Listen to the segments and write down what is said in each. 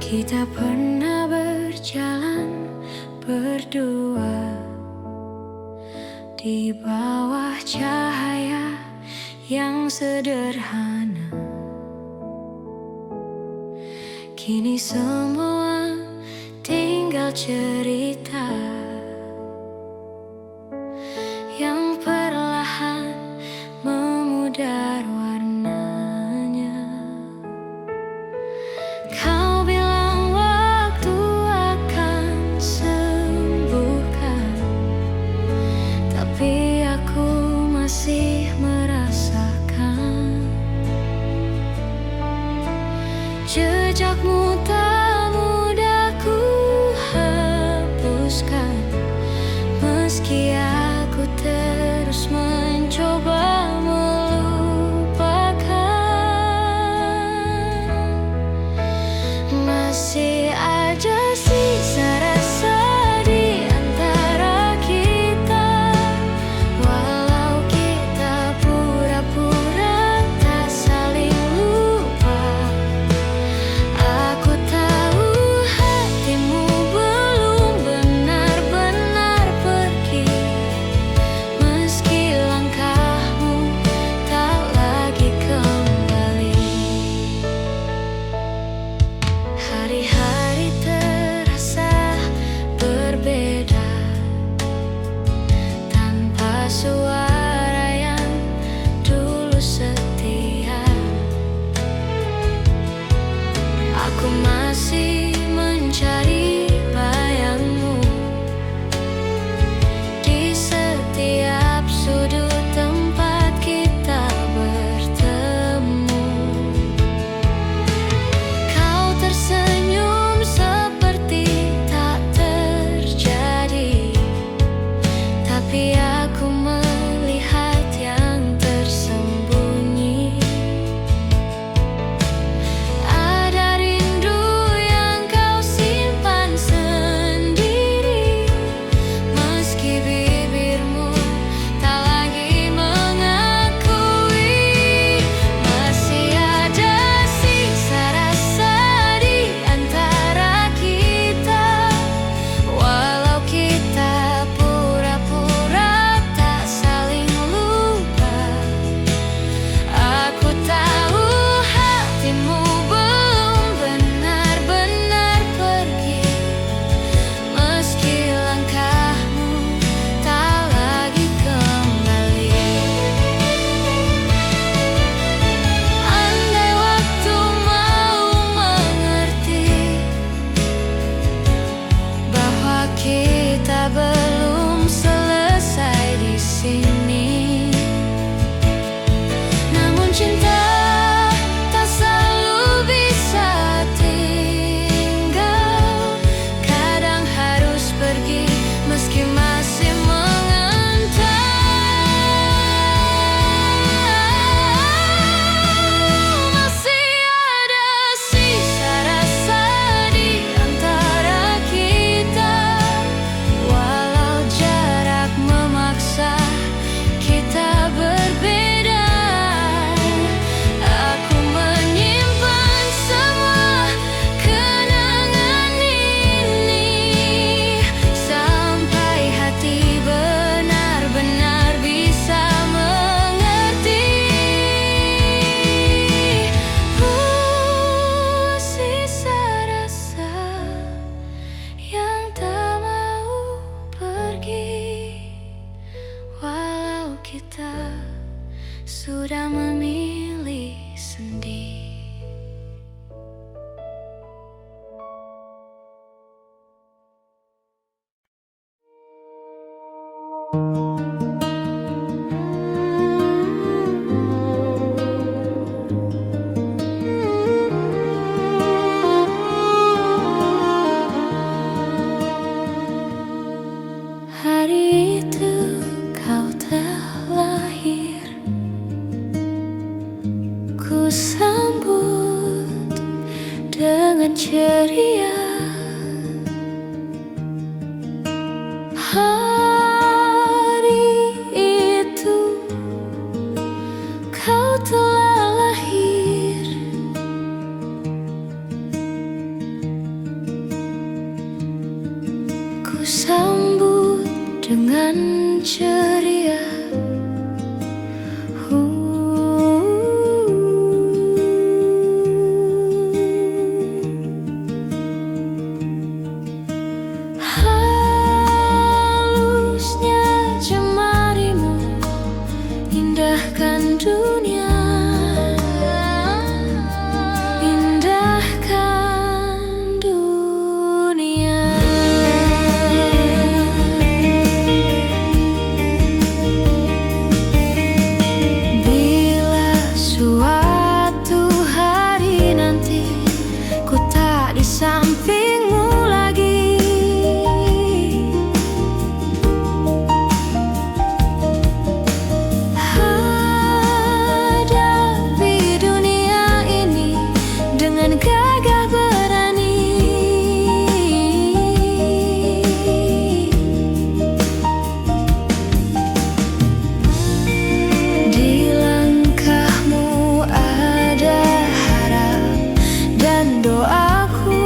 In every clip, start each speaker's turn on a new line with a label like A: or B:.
A: Kita pernah berjalan berdua di bawah cahaya yang sederhana. Kini semua tinggal cerita yang perlahan memudar warnanya. Kau bilang waktu akan sembuhkan, tapi aku masih merasakan jejakmu tak mudah ku hapuskan. Meski aku terus mencoba melupakan, masih ada sisa rasa di antara kita. Walau kita pura-pura tak saling lupa, aku tahu hatimu belum benar-benar pergi. Meski langkahmu tak lagi kembali, hari-hari terasa berbeda tanpa suara yang dulu setia. Aku masih mencari bayangmu di setiap sudut tempat kita bertemu. Kau tersenyum seperti tak terjadi, tapi aku melihat yang tersembunyi. Ada rindu yang kau simpan sendiri, meski bibirmu tak lagi mengakui. Masih ada sisa rasa di antara kita. Walau kita pura-pura tak saling lupa, aku tahu hatimu belum benar-benar pergi. Meski langkahmu tak lagi kembali. Andai waktu mau mengerti bahwa kita belum selesai di sini. Namun cinta tak selalu bisa tinggal, kadang harus pergi meski masih mengantar. Masih ada sisa rasa di antara kita. Walau jarak memaksa kita berbeda, aku menyimpan semua kenangan ini sampai hati benar-benar bisa mengerti. Sisa rasa yang tak mau pergi, walau kita sudah memilih sendiri. Hari itu kau telah lahir, ku sambut dengan ceria. Hari itu kau telah lahir, sambut dengan ceria. Halusnya jemarimu indahkan dunia, indahkan dunia. Bila suatu hari nanti ku tak di sampingmu lagi, hadapi dunia ini dengan gagah berani. Di langkahmu ada harap dan doaku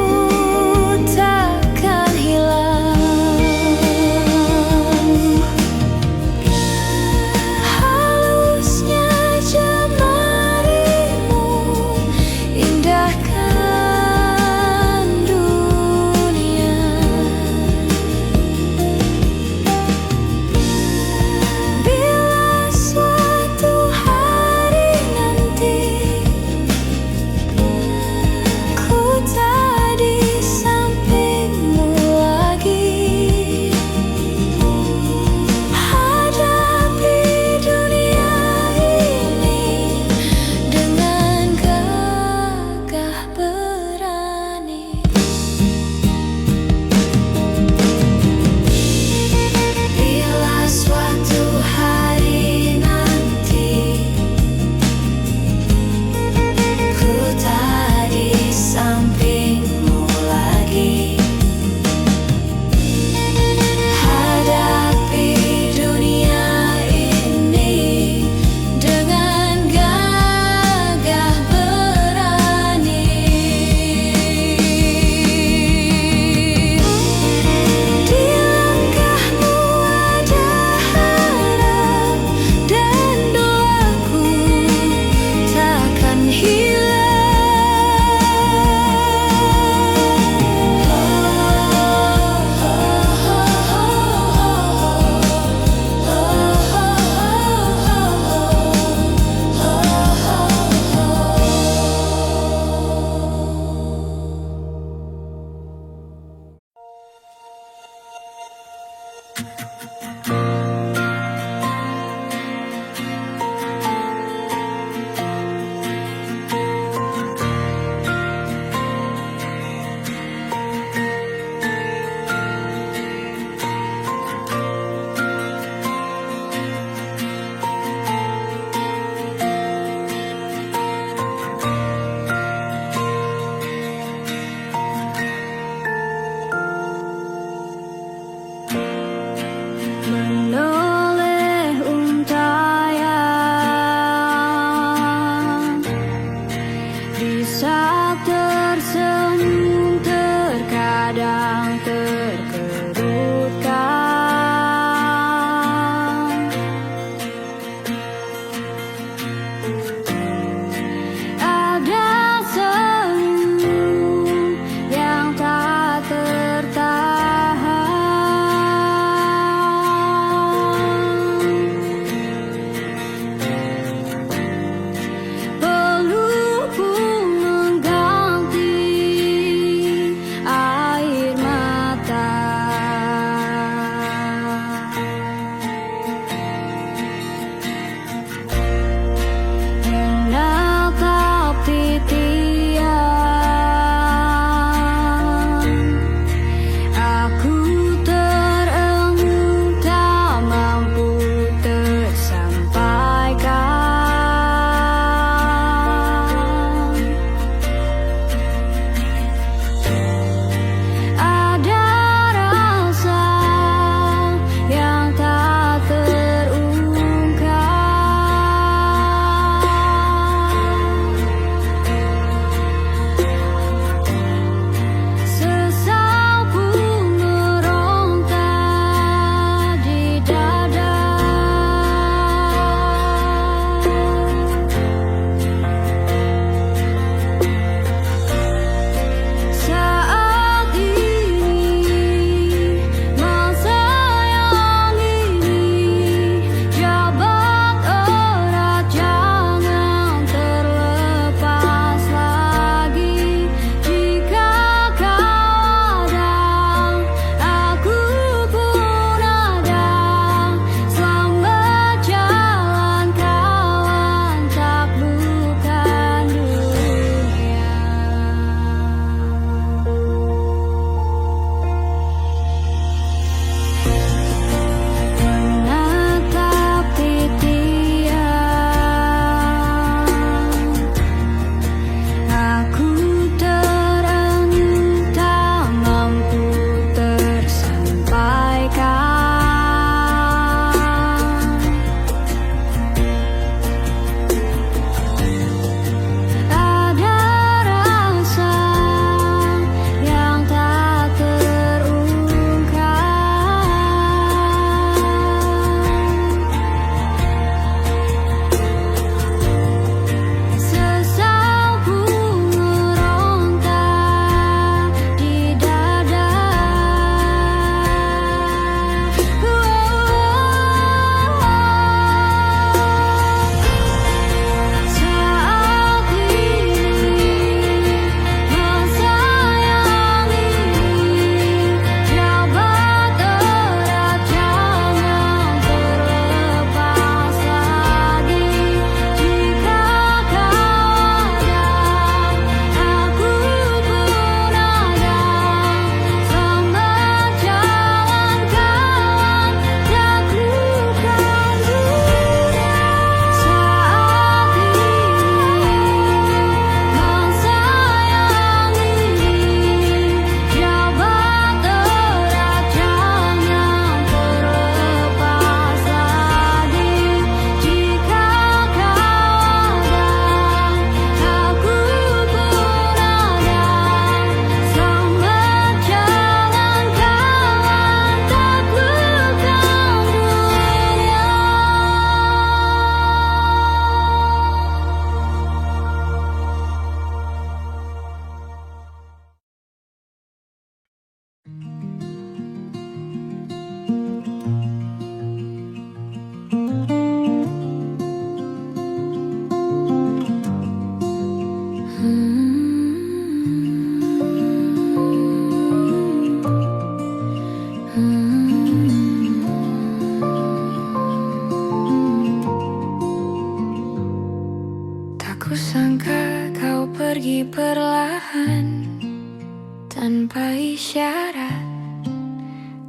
A: tanpa isyarat,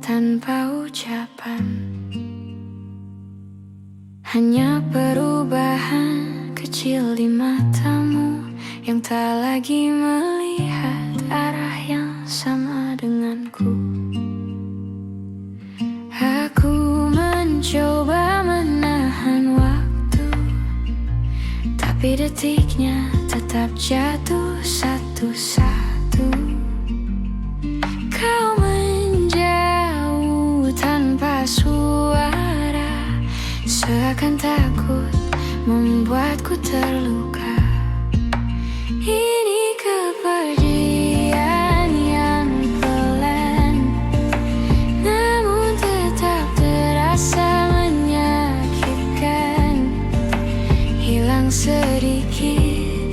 A: tanpa ucapan. Hanya perubahan kecil di matamu yang tak lagi melihat arah yang sama denganku. Aku mencoba menahan waktu, tapi detiknya tetap jatuh satu-satu. Kau menjauh tanpa suara, seakan takut membuatku terluka. Ini kepergian yang pelan, namun tetap terasa menyakitkan. Hilang sedikit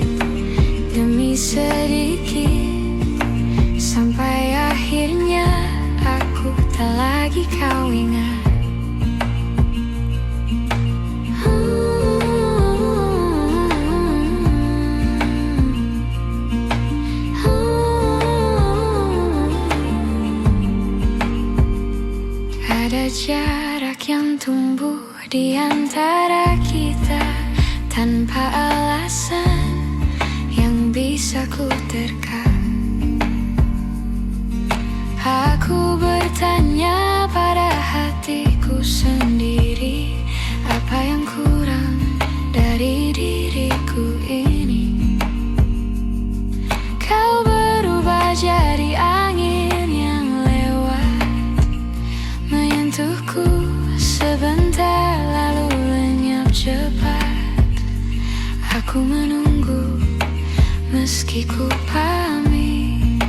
A: demi sedikit, sampai akhirnya aku tak lagi kau ingat. Ada jarak yang tumbuh di antara kita tanpa alasan yang bisa ku terka. Aku bertanya pada hatiku sendiri, apa yang kurang dari diriku ini? Kau berubah jadi angin yang lewat, menyentuhku sebentar lalu lenyap cepat. Aku menunggu meski ku pamit,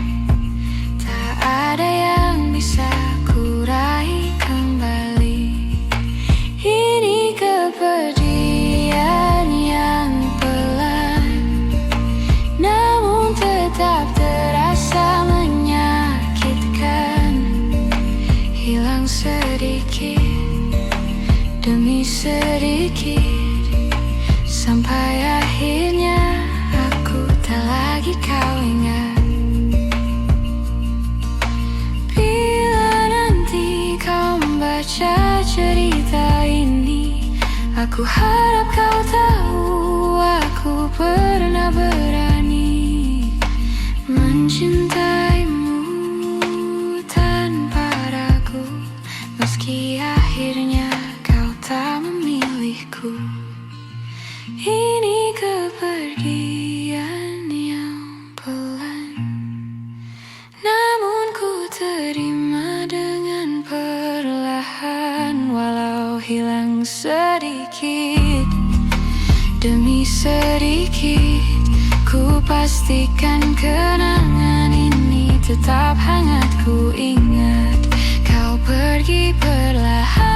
A: tak ada yang bisa ku raih kembali. Ini kepergian yang pelan, namun tetap terasa menyakitkan. Hilang sedikit demi sedikit, sampai akhirnya aku tak lagi kau ingat. Bila nanti kau membaca cerita ini, aku harap kau tahu aku pernah berani mencintaimu tanpa ragu, meski akhirnya kau tak memilihku. Ini kepergian yang pelan, namun ku terima dengan perlahan. Walau hilang sedikit demi sedikit, ku pastikan kenangan ini tetap hangat. Ku ingat kau pergi perlahan,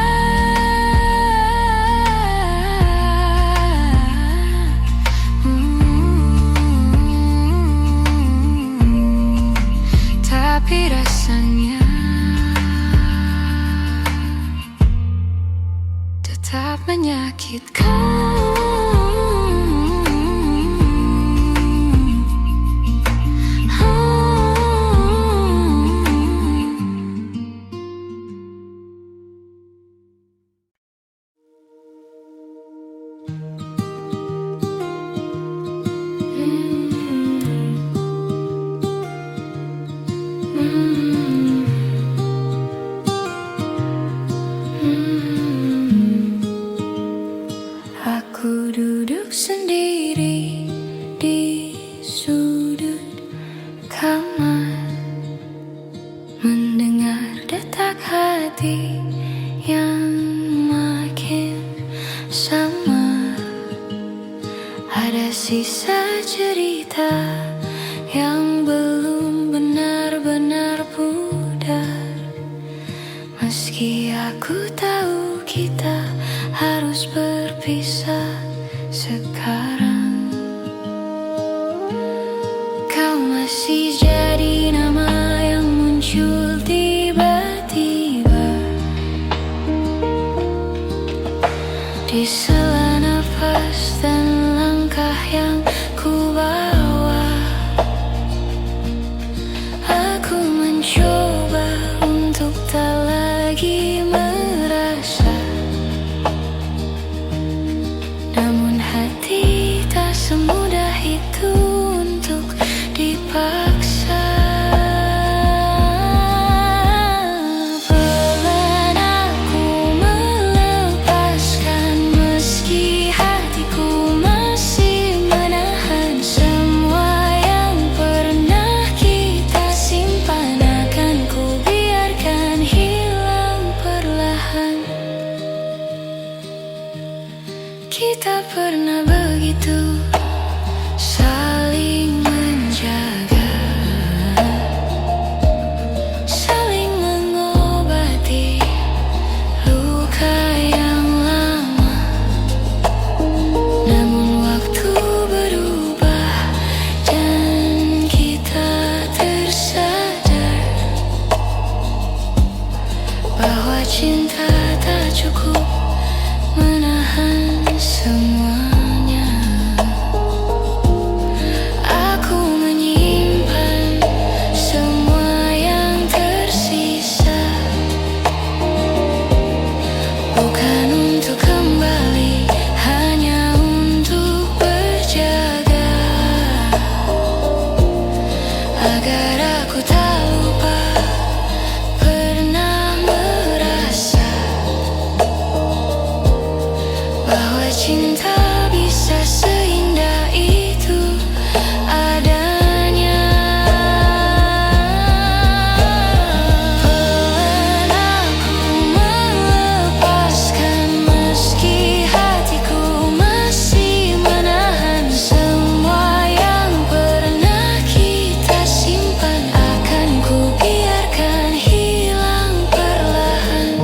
A: tapi rasanya tetap menyakitkan. Aku duduk sendiri di sudut kamar, mendengar detak hati yang makin samar. Ada sisa cerita yang belum benar-benar pudar, meski aku tahu kita harus berpisah sekarang. Kau masih jadi nama yang muncul tiba-tiba di sela nafas dan langkah yang ku bawa. Aku pernah begitu saling menjaga, saling mengobati luka yang lama. Namun waktu berubah dan kita tersadar bahwa cinta tak cukup menahan semuanya. Aku menyimpan semua yang tersisa, bukan untuk kembali, hanya untuk berjaga, agar aku tak lupa pernah merasa bahwa cinta bisa seindah itu adanya. Pelan aku melepaskan, meski hatiku masih menahan semua yang pernah kita simpan. Akan ku biarkan hilang perlahan.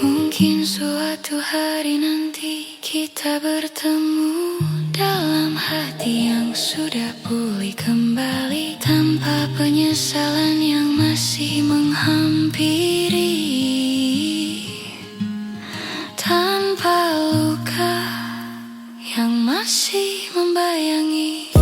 A: Mungkin suatu hari nanti kita bertemu dalam hati yang sudah pulih kembali, tanpa penyesalan yang masih menghampiri, tanpa luka yang masih membayangi.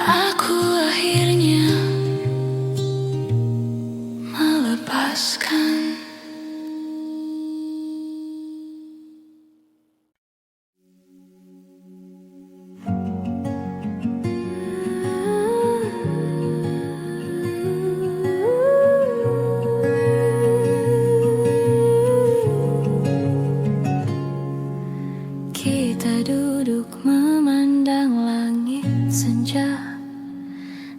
A: Aku akhirnya melepaskan. Kita duduk memandang langit senja,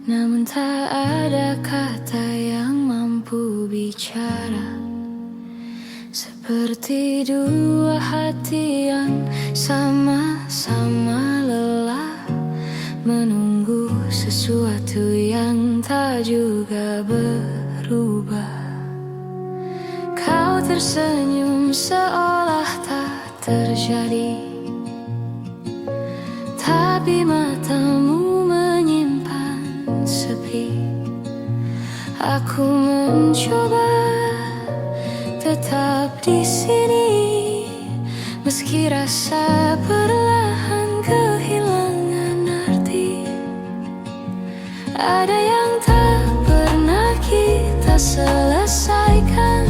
A: namun tak ada kata yang mampu bicara. Seperti dua hati yang sama-sama lelah menunggu sesuatu yang tak juga berubah. Kau tersenyum seolah tak terjadi, tapi matamu menyimpan sepi. Aku mencoba tetap di sini, meski rasa perlahan kehilangan arti. Ada yang tak pernah kita selesaikan,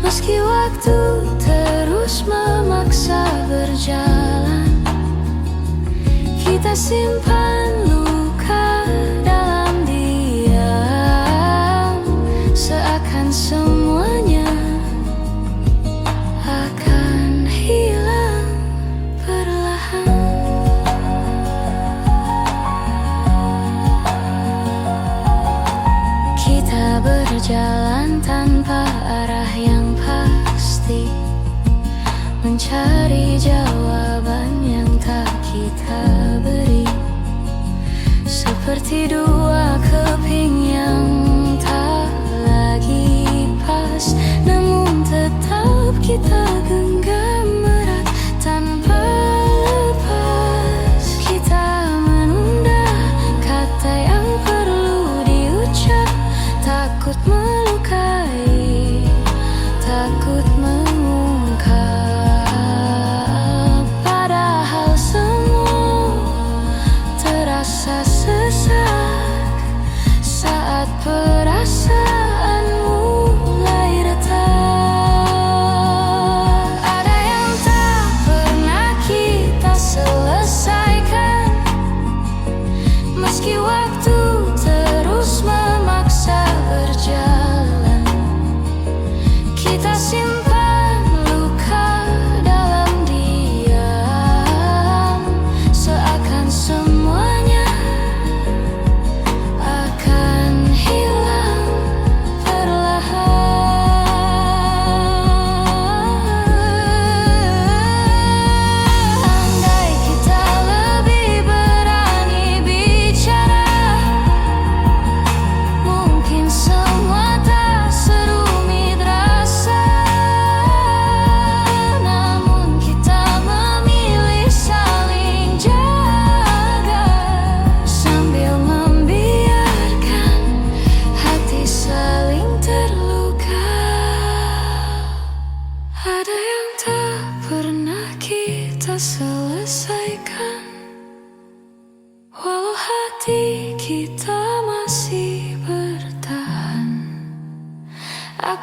A: meski waktu terus memaksa berjalan. Kita simpan luka dalam diam, seakan semuanya akan hilang perlahan. Kita berjalan tanpa arah yang pasti, mencari jawaban yang tak kita beri. Seperti dua keping yang tak lagi pas, namun tetap kita genggam erat tanpa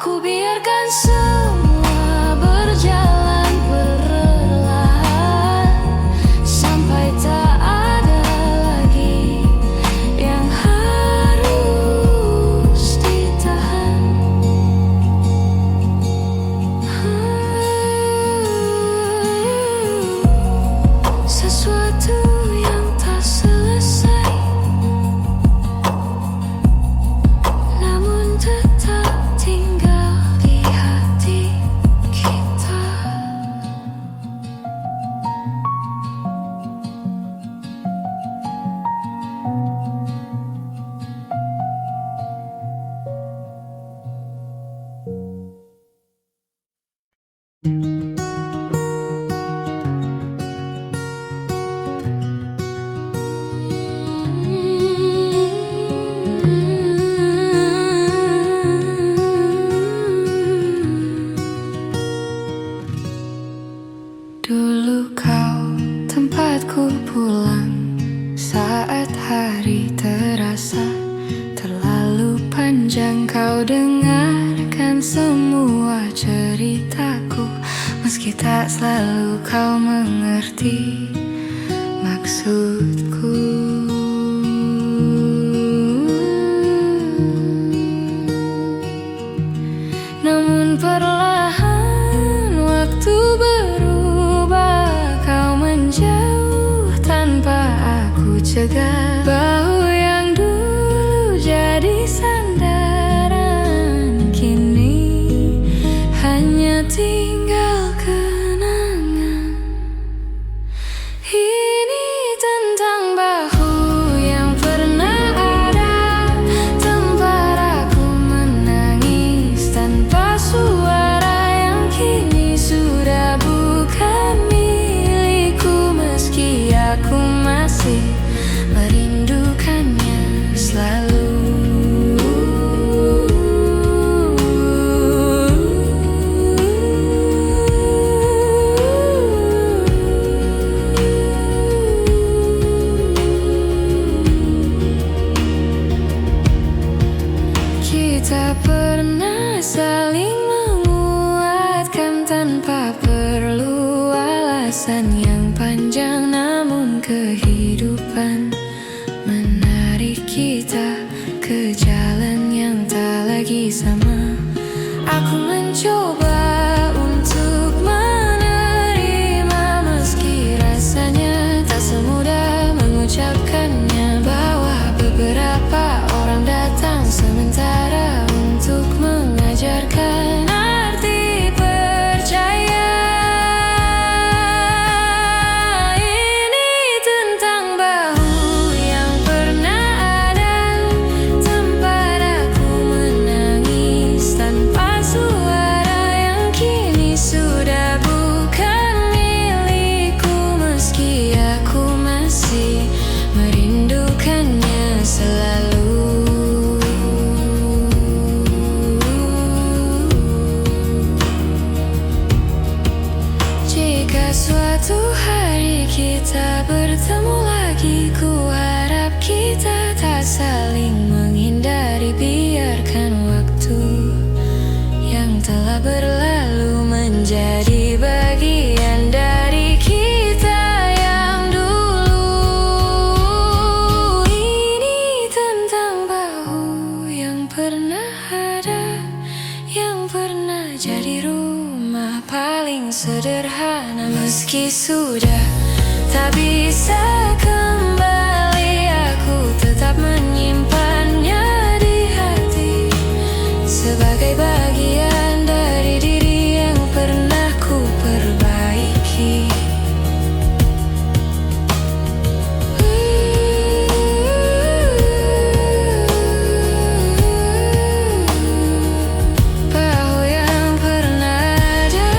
A: Aku biarkan semua berjalan perlahan sampai tak ada lagi yang harus ditahan. Sesuatu yang tak selesai, namun tetap tinggal di hati kita. Dulu kau tempatku pulang saat hari terasa terlalu panjang. Kau dengarkan semua ceritaku, meski tak selalu kau mengerti maksudku. Namun perlahan waktu berubah, kau menjauh tanpa aku cegah. Bahu yang dulu jadi sandaran, kini hanya tinggal kenangan. Ini tentang bahu yang pernah ada, tempat aku menangis tanpa suara, yang kini sudah bukan milikku, meski aku masih merindukannya selalu. Kita pernah saling menguatkan tanpa perlu alasan yang panjang, namun kehidupan menarik kita ke jalan yang tak lagi sama. Aku mencoba untuk menerima, meski rasanya tak semudah mengucapkannya, bahwa beberapa orang datang sementara untuk mengajarkan arti percaya. Ini tentang bahu yang pernah ada, tempat aku menangis tanpa suara, yang kini sudah bukan milikku, meski aku masih merindukannya selalu. Jika suatu hari kita bertemu lagi, ku harap kita tak saling menghindari. Biarkan waktu yang telah berlalu menjadi bagian dari kita yang dulu. Ini tentang bahu yang pernah ada, yang pernah jadi rumah paling sederhana, meski sudah tak bisa kembali, aku tetap menyimpannya di hati sebagai bagian dari diri yang pernah ku perbaiki. Bahu yang pernah ada,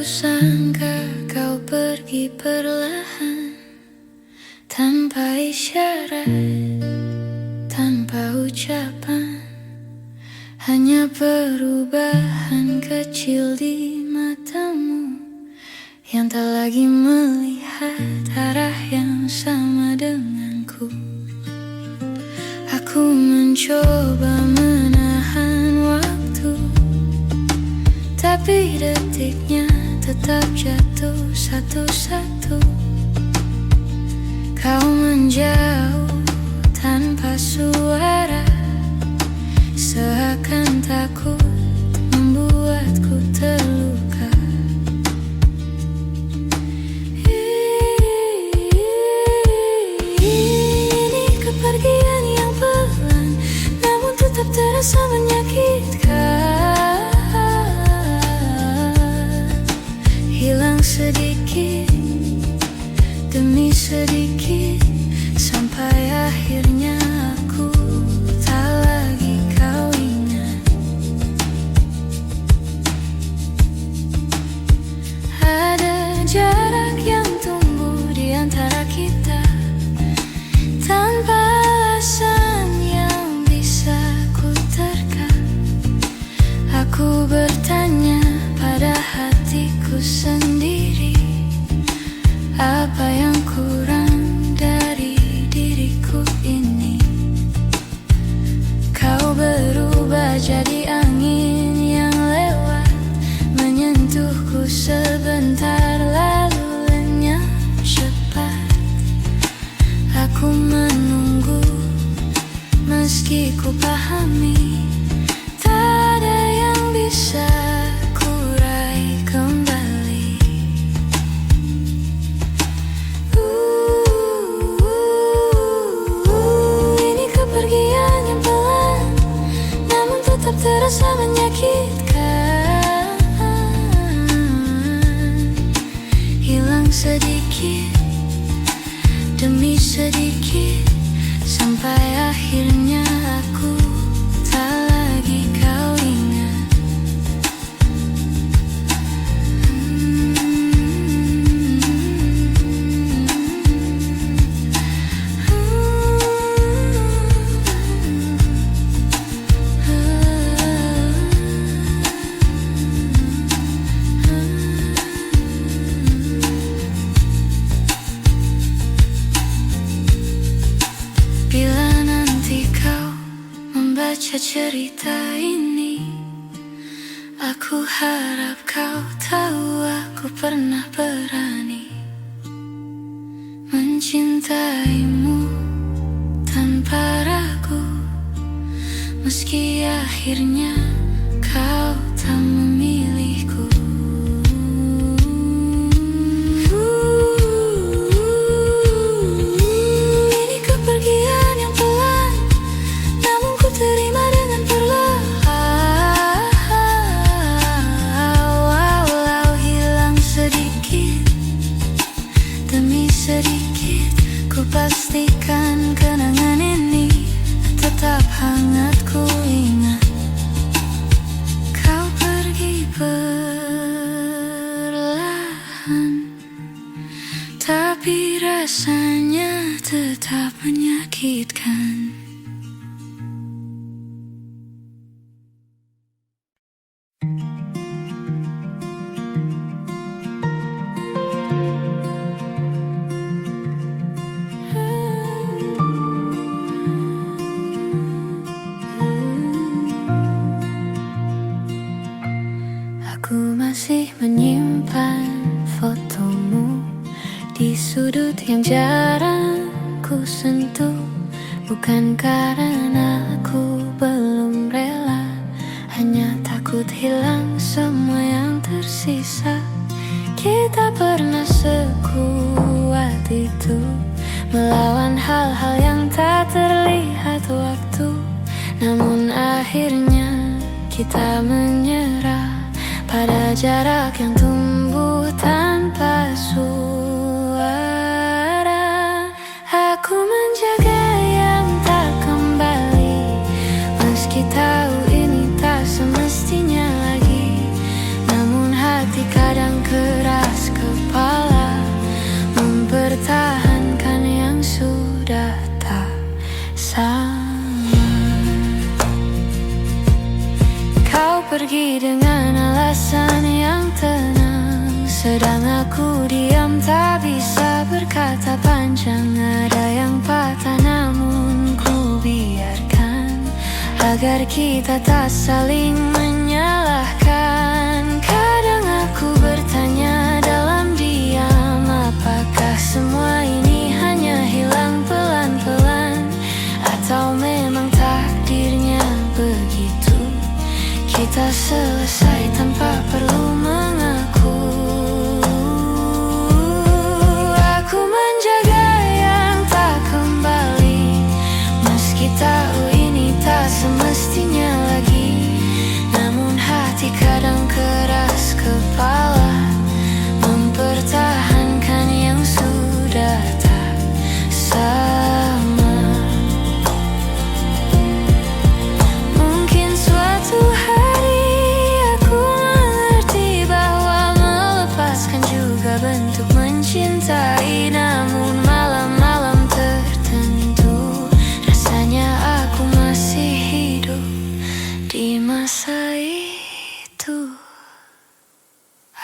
A: sangka kau pergi perlahan, tanpa isyarat, tanpa ucapan. Hanya perubahan kecil di matamu yang tak lagi melihat arah yang sama denganku. Aku mencoba menahan waktu, tapi detiknya tetap jatuh satu-satu. Kau menjauh tanpa suara, seakan takut membuatku terluka. Ini kepergian yang pelan, namun tetap terasa menyakitkan. Hilang sedikit demi sedikit, sampai akhirnya aku tak lagi kau ingat. Ada jarak yang tumbuh di antara kita, tanpa alasan yang bisa ku terka. Aku bertanya pada hatiku sendiri, apa yang kurang dari diriku ini? Kau berubah jadi angin yang lewat, menyentuhku sebentar lalu lenyap cepat. Aku menunggu meski ku pahami tak ada yang bisa ku raih kembali. Ini kepergian yang pelan, namun tetap terasa menyakitkan. Hilang sedikit demi sedikit, sampai akhirnya aku tak lagi kau ingat. Bila nanti kau membaca cerita ini, aku harap kau tahu aku pernah berani mencintaimu tanpa ragu, meski akhirnya kau tak memilihku. Ini kepergian yang pelan, namun ku terima dengan perlahan. Walau hilang sedikit demi sedikit, ku pastikan kenangan ini tetap hangat ku ingat. Kau pergi perlahan, tapi rasanya tetap menyakitkan. Aku masih menyimpan fotomu di sudut yang jarang ku sentuh. Bukan karena aku belum rela, hanya takut hilang semua yang tersisa. Kita pernah sekuat itu, melawan hal-hal yang tak terlihat waktu. Namun akhirnya kita menyerah pada jarak yang tumbuh tanpa suara. Aku menjaga yang tak kembali, meski tahu ini tak semestinya lagi. Namun hati kadang pergi dengan alasan yang tenang, sedang aku diam tak bisa berkata panjang. Ada yang patah namun ku biarkan, agar kita tak saling menyalahkan. Kadang aku bertanya dalam diam, apakah semua ini hanya hilang pelan-pelan, atau memang takdirnya begitu, kita selesai tanpa perlu mengaku. Aku menjaga yang tak kembali, meski tahu ini tak semestinya lagi. Namun hati kadang keras kepala, mempertahankan yang sudah tak sama. Mungkin suatu hari aku mengerti bahwa melepaskan juga bentuk mencintai. Namun malam-malam tertentu rasanya aku masih hidup di masa itu.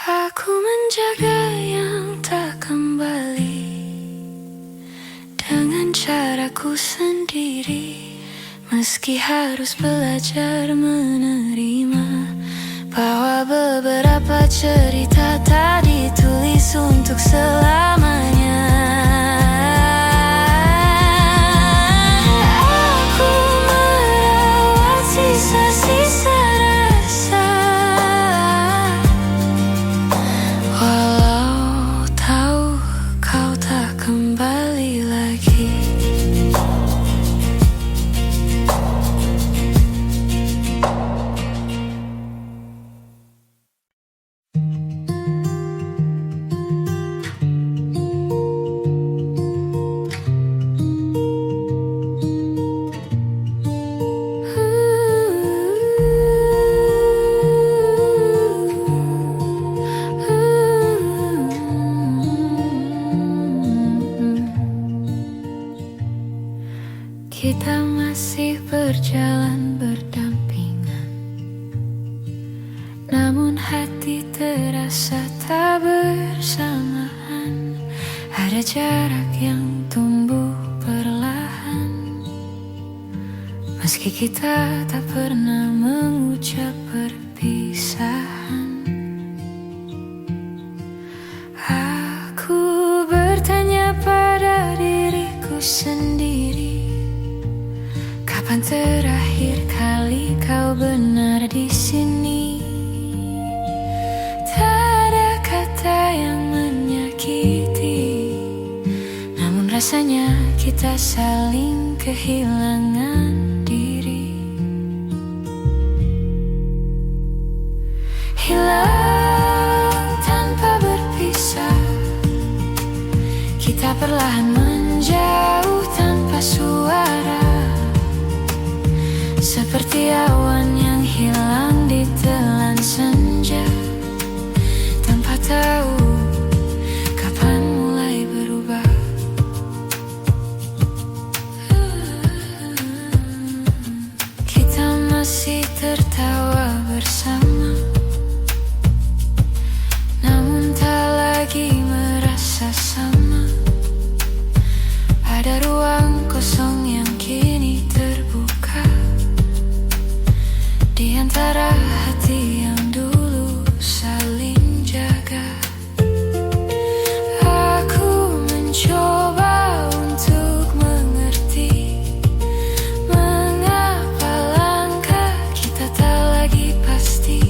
A: Aku menjaga yang tak kembali dengan caraku sendiri, meski harus belajar menerima bahwa beberapa cerita tak ditulis untuk selamanya. Aku merawat sisa-sisa rasa, walau tahu kau tak kembali lagi. Kita masih berjalan berdampingan, namun hati terasa tak bersamaan. Ada jarak yang tumbuh perlahan, meski kita tak pernah mengucap perpisahan. Aku bertanya pada diriku sendiri, kapan terakhir kali kau benar di sini? Tak ada kata yang menyakiti, namun rasanya kita saling kehilangan diri. Hilang tanpa berpisah, kita perlahan menjauh tanpa suara, seperti awan yang hilang di telan senja, tanpa tahu kapan mulai berubah. Kita masih tertawa bersama, namun tak lagi merasa sama. Ada ruang kosong yang kini terbuka di antara hati yang dulu saling jaga. Aku mencoba untuk mengerti mengapa langkah kita tak lagi pasti.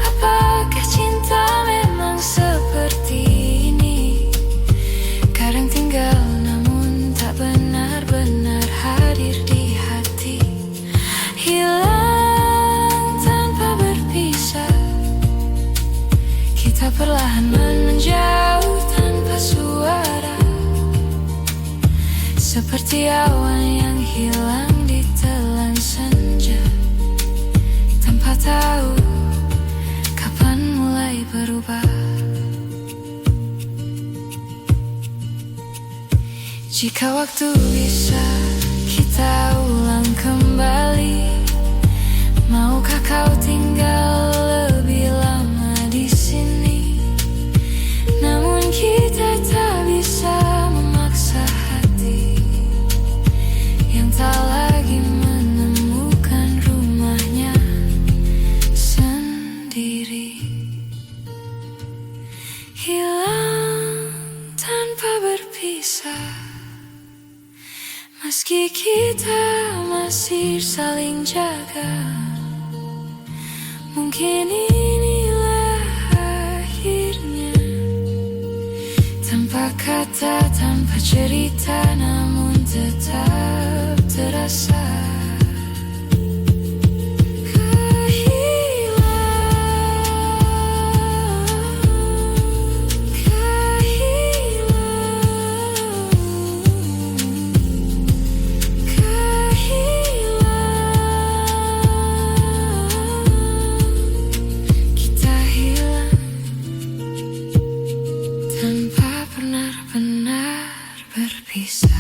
A: Apakah cinta memang seperti ini? Kadang tinggal namun tak benar-benar hadir di hati. Hilang tanpa berpisah, kita perlahan menjauh tanpa suara, seperti awan yang hilang di telan senja, tanpa tahu kapan mulai berubah. Jika waktu bisa kita ulang kembali, maukah kau tinggal berakhir saling jaga. Mungkin inilah akhirnya, tanpa kata, tanpa cerita, namun tetap terasa. Tanpa benar-benar berpisah.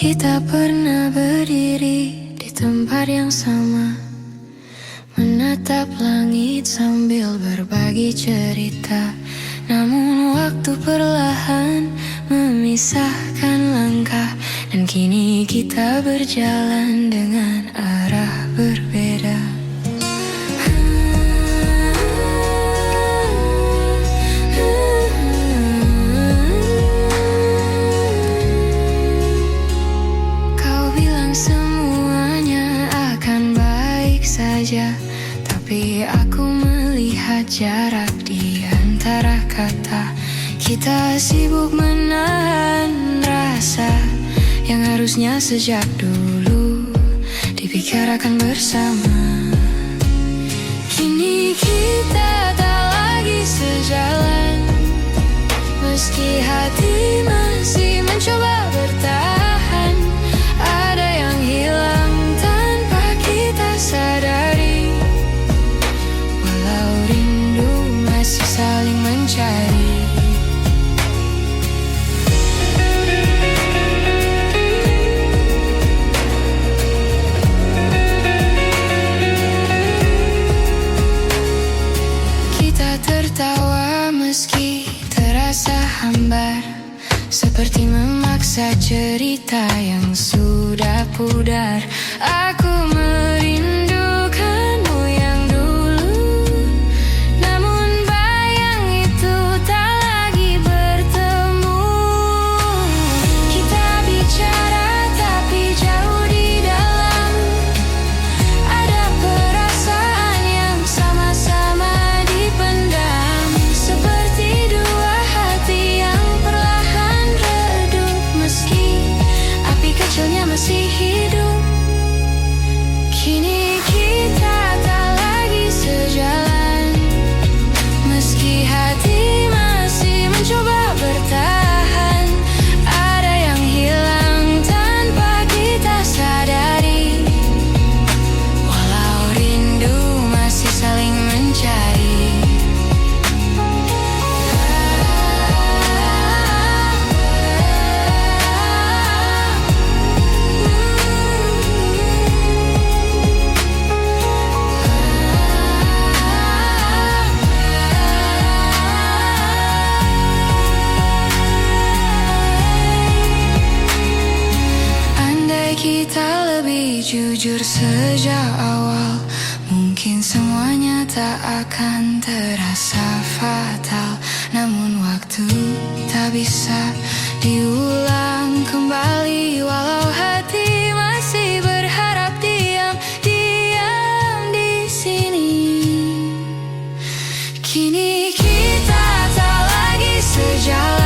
A: Kita pernah berdiri di tempat yang sama, menatap langit sambil berbagi cerita. Namun waktu perlahan memisahkan langkah, dan kini kita berjalan dengan arah berbeda. Tapi aku melihat jarak di antara kata. Kita sibuk menahan rasa yang harusnya sejak dulu dibicarakan bersama. Kini kita tak lagi sejalan, meski hati masih mencoba bertahan. Ada yang hilang tanpa kita sadari, walau rindu masih saling mencari. Kita tertawa meski terasa hambar, seperti memaksa cerita yang sudah pudar. Aku merindukanmu yang dulu, namun bayang itu tak lagi bertemu. Kita bicara tapi jauh di dalam, ada perasaan yang sama-sama dipendam, seperti dua hati yang perlahan redup, meski api kecilnya masih hidup. Kini kita tak lagi sejalan, meski hati masih mencoba bertahan. Ada yang hilang tanpa kita sadari, walau rindu masih saling mencari. Andai kita lebih jujur sejak awal, mungkin semuanya tak akan terasa fatal. Namun waktu tak bisa diulang kembali, walau hati masih berharap diam di sini. Kini kita tak lagi sejalan,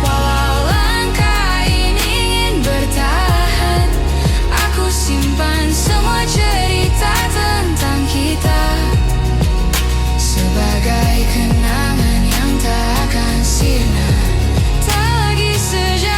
A: walau langkah ini ingin bertahan. Aku simpan semua cerita tentang kita sebagai kenangan yang tak akan sirna. Tak lagi sejalan,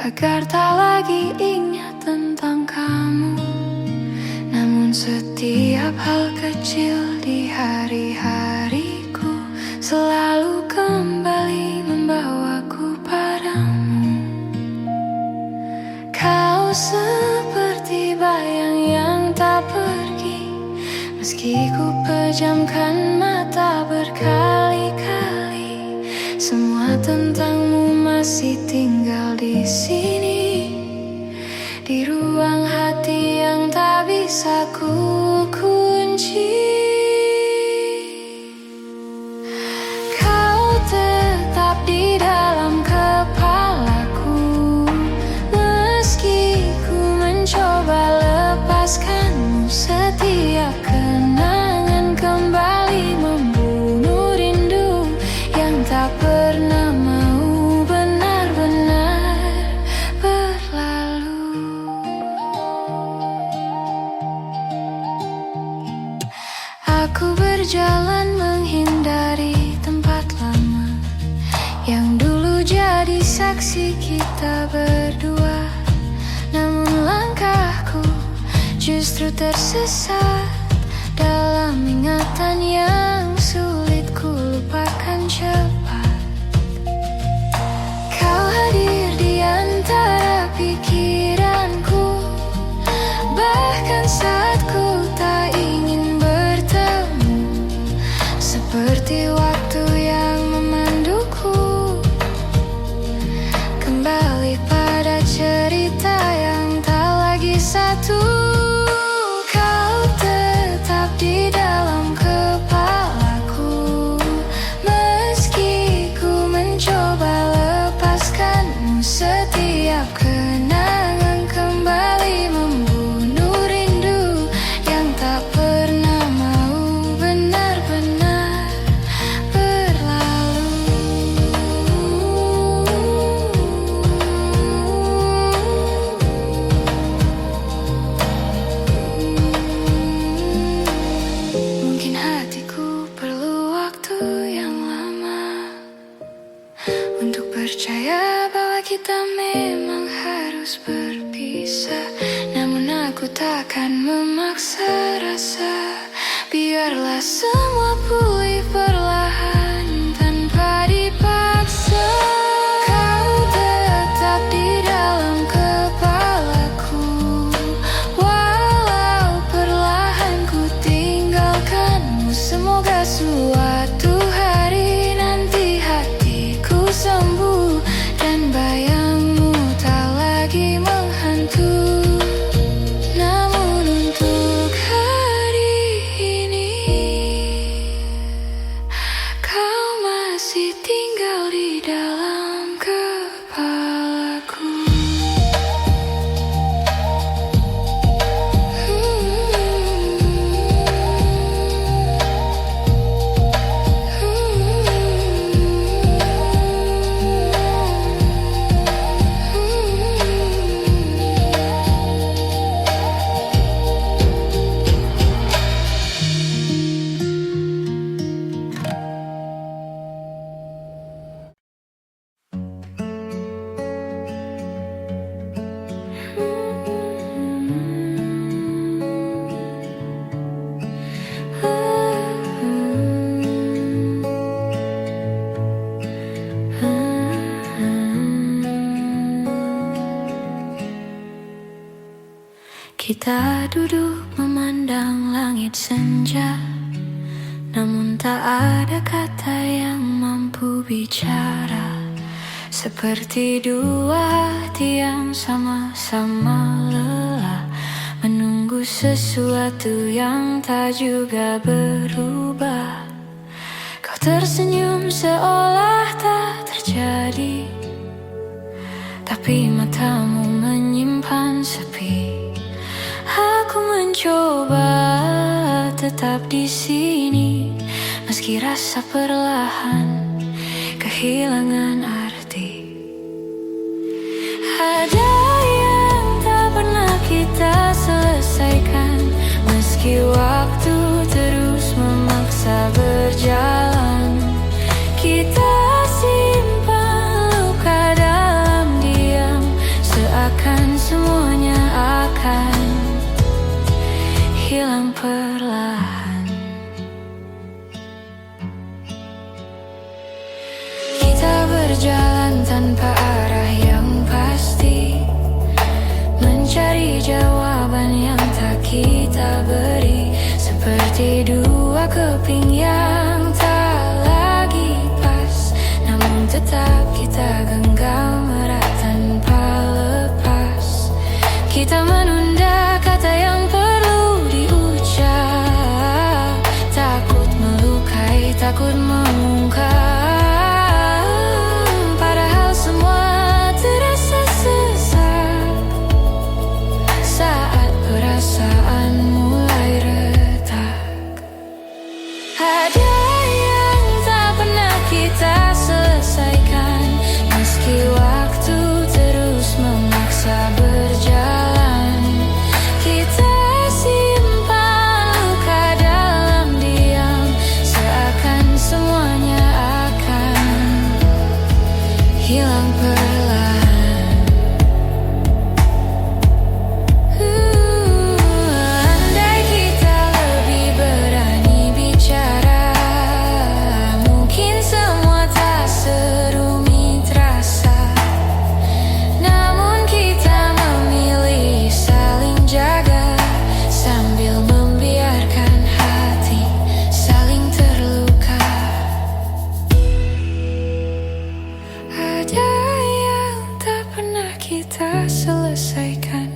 A: agar tak lagi ingat tentang kamu. Namun setiap hal kecil di hari-hariku selalu kembali membawaku padamu. Kau seperti bayang yang tak pergi, meski ku pejamkan mata berkali-kali. Semua tentangmu masih tinggal di sini, di ruang hati yang tak bisa ku kunci. Kau tetap di dalam kepalaku, meski ku mencoba lepaskanmu. Setiap kenangan kembali membunuh rindu yang tak pernah mau benar-benar berlalu. Aku berjalan menghindari tempat lama yang dulu jadi saksi kita berdua. Namun langkahku justru tersesat dalam ingatan yang sulit ku lupakan cepat. Kau hadir di antara pikiranku, bahkan saat ku tak ingin bertemu. Seperti waktu yang memanduku kembali pada cerita yang tak lagi satu. Kau tetap di dalam kepalaku, meski ku mencoba lepaskanmu. Setiap kenangan kembali membunuh rindu yang tak pernah mau benar-benar berlalu. Mungkin hatiku perlu waktu yang lama untuk percaya bahwa kita memang harus berpisah. Namun aku takkan memaksa rasa, biarlah semua pulih perlahan tanpa dipaksa. Kau tetap di dalam kepalaku, walau perlahan ku tinggalkanmu. Semoga suatu hari nanti hatiku sembuh dan bayangmu tak lagi menghantui. Namun untuk hari ini kau masih tinggal di dalam kepalaku. Kita duduk memandang langit senja, namun tak ada kata yang mampu bicara. Seperti dua hati yang sama-sama lelah menunggu sesuatu yang tak juga berubah. Kau tersenyum seolah tak terjadi, tapi matamu menyimpan sepi. Aku mencoba tetap di sini, meski rasa perlahan kehilangan arti. Ada yang tak pernah kita selesaikan, meski waktu terus memaksa berjalan. Kita simpan luka dalam diam berjalan tanpa arah yang pasti, mencari jawaban yang tak kita beri, seperti dua keping yang tak lagi pas, namun tetap kita genggam erat tanpa lepas. Kita menunda kata yang perlu diucap, takut melukai, takut mengungkap, padahal semua terasa sesak saat perasaan mulai retak. Ada yang tak pernah kita selesaikan, meski waktu terus memaksa berjalan. Kita simpan luka dalam diam, seakan semuanya akan hilang perlahan. Andai kita lebih berani bicara, mungkin semua tak serumit rasa. Namun kita memilih saling jaga, sambil membiarkan hati saling terluka. Ada yang tak pernah kita selesaikan,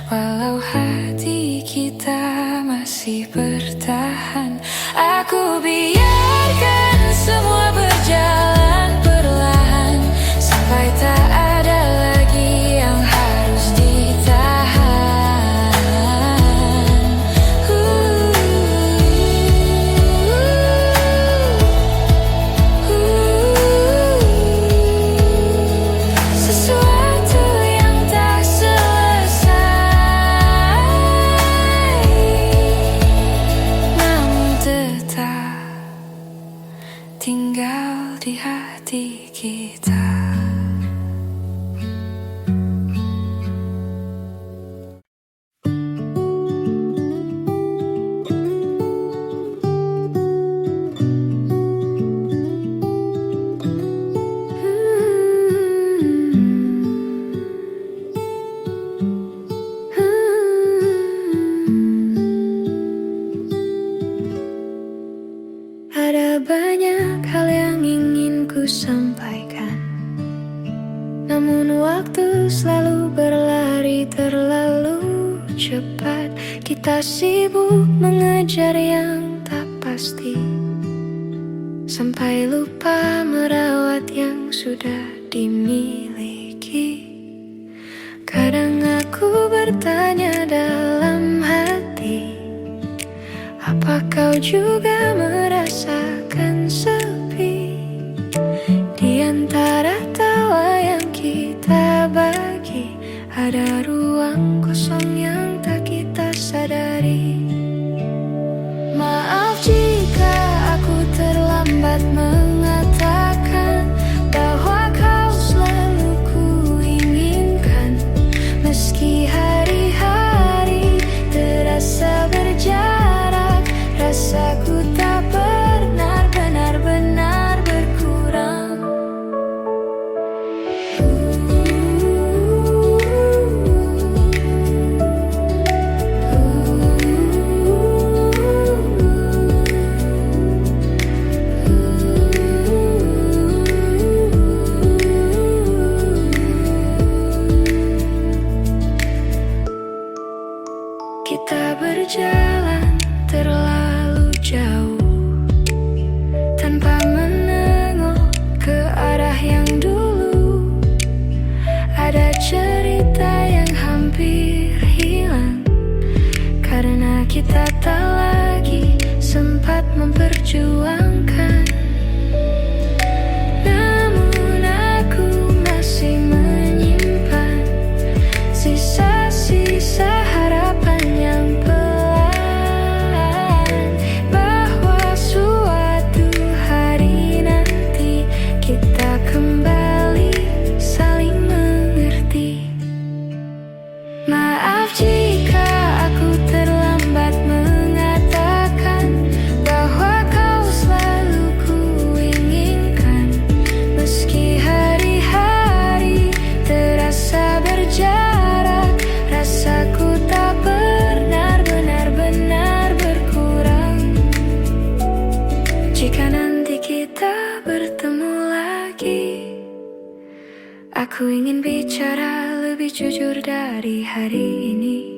A: walau hati kita masih bertahan. Aku biarkan semua berjalan perlahan, sampai tak ada lagi yang harus ditahan. Sesuatu yang tak selesai, namun tetap tinggal di hati kita. Ada banyak hal yang ingin ku sampaikan, namun waktu selalu berlari terlalu cepat. Kita sibuk mengejar yang tak pasti, sampai lupa merawat yang sudah dimiliki. Kadang aku bertanya dalam hati, apa kau juga merasakan sepi? Di antara tawa yang kita bagi, ada ruang kosong yang tak kita sadari. Maaf jika aku terlambat mengatakan bahwa kau selalu ku inginkan, meski hari-hari terasa berjarak. Rasaku tak pernah benar-benar berkurang. Kita berjalan terlalu jauh, tanpa menengok ke arah yang dulu. Ada cerita yang hampir hilang, karena kita tak lagi sempat memperjuangkan. Namun aku masih menyimpan sisa-sisa harapan yang pelan, bahwa suatu hari nanti kita kembali saling mengerti. Maaf jika aku terlambat mengatakan bahwa kau selalu Aku ingin bicara lebih jujur dari hari ini,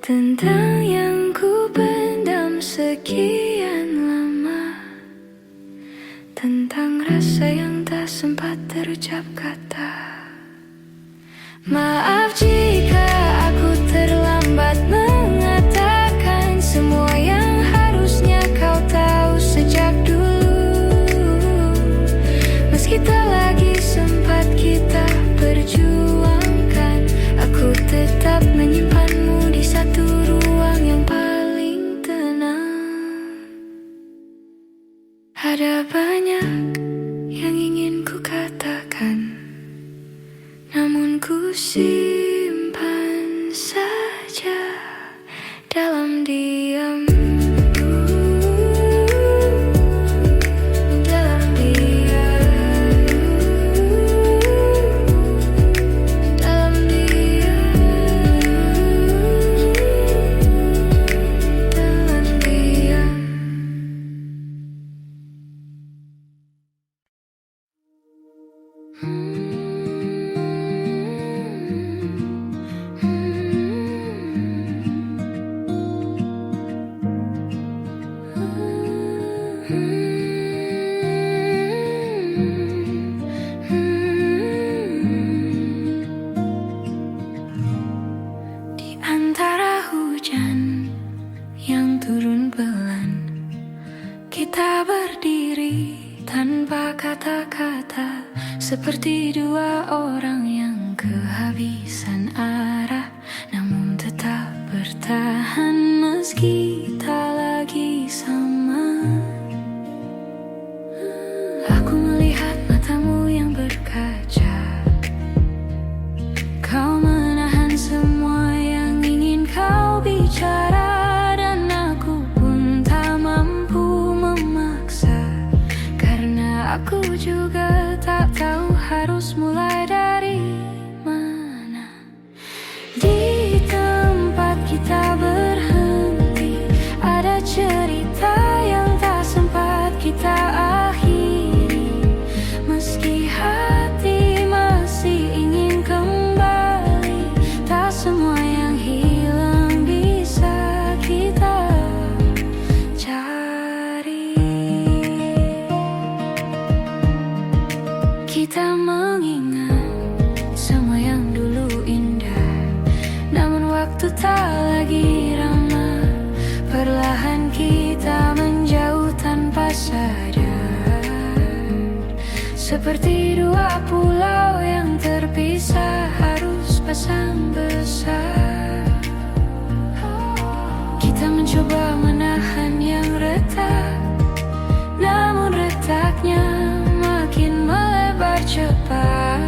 A: tentang yang ku pendam sekian lama, tentang rasa yang tak sempat terucap kata. Maaf jika aku terlambat mengatakan semua yang harusnya kau tahu sejak dulu. Meski tak lagi sempat kita perjuangkan, aku tetap menyimpanmu di satu ruang yang paling tenang. Ada banyak yang ingin ku katakan, namun ku simpan saja dalam diam. Dalam diam. Dalam diam. Dalam diam. Di antara hujan yang turun pelan, kita berdiri tanpa kata-kata, seperti dua orang yang kehabisan arah, namun tetap bertahan meski tak lagi sama. Aku melihat matamu yang berkaca, kau menahan semua yang ingin kau bicara, dan aku pun tak mampu memaksa, karena aku juga tak tahu harus mulai dari mana. Di tempat kita berhenti, ada cerita yang tak sempat kita akhiri, meski hati masih ingin kembali. Tak semua yang hilang bisa kita cari. Kita mengingat semua yang dulu indah, namun waktu tak lagi ramah. Perlahan kita menjauh tanpa sadar, seperti dua pulau yang terpisah harus pasang besar. Kita mencoba menahan yang retak, namun retaknya makin melebar cepat.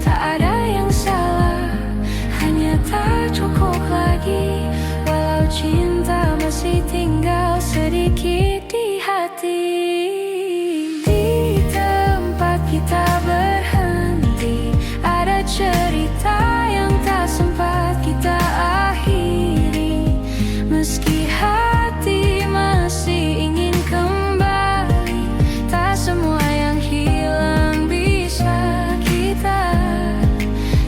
A: Tak ada yang salah, hanya tak cukup lagi, walau cinta masih tinggal sedikit di hati. Di tempat kita berhenti, ada cerita yang tak sempat kita akhiri, meski hati masih ingin kembali. Tak semua yang hilang bisa kita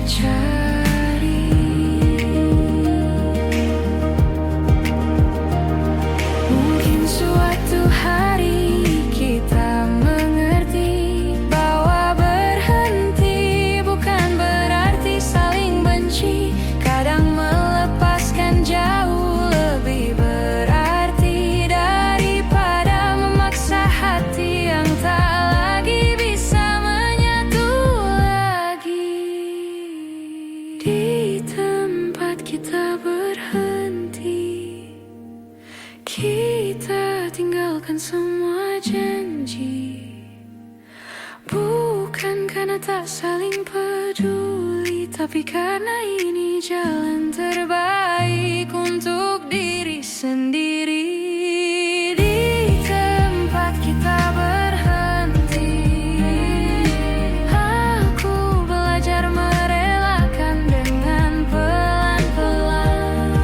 A: cari. Mungkin suatu hari kita mengerti bahwa berhenti bukan berarti saling benci. Kadang melepaskan jauh lebih berarti daripada memaksa hati yang tak lagi bisa menyatu lagi. Di tempat kita berhenti, kita tinggalkan semua janji, bukan karena tak saling peduli, tapi karena ini jalan terbaik untuk diri sendiri. Di tempat kita berhenti, aku belajar merelakan dengan pelan-pelan.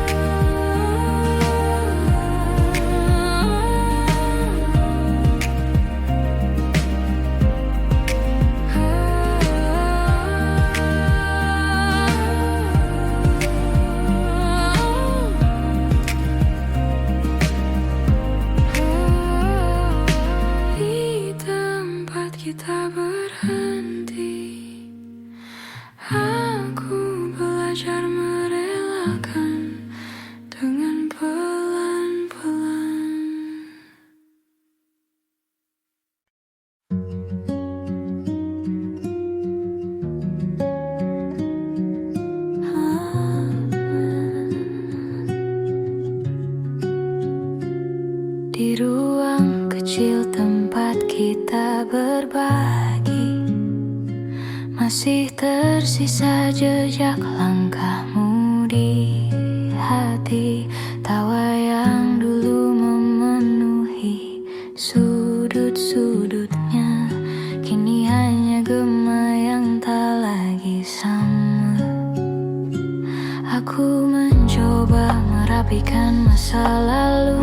A: tak berhenti. Aku belajar merelakan dengan pelan-pelan. Di ruang kecil tempat kita berbagi, masih tersisa jejak langkahmu di hati. Tawa yang dulu memenuhi sudut-sudutnya, kini hanya gema yang tak lagi sama. Aku mencoba merapikan masa lalu,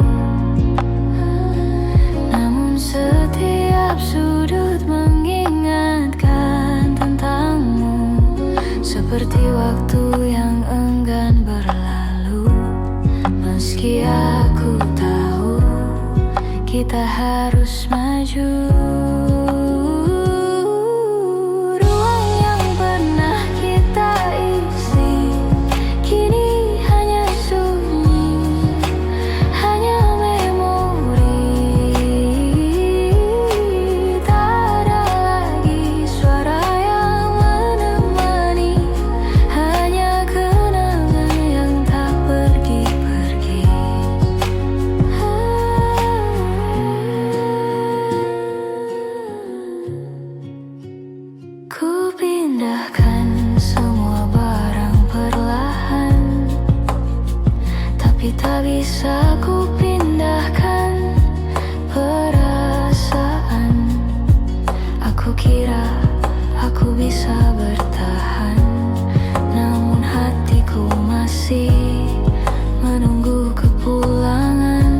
A: setiap sudut mengingatkan tentangmu, seperti waktu yang enggan berlalu. Meski aku tahu kita harus maju. Ruang yang pernah kita isi kini hanya sunyi, hanya bisa ku pindahkan perasaan. Aku kira aku bisa bertahan, namun hatiku masih menunggu kepulangan.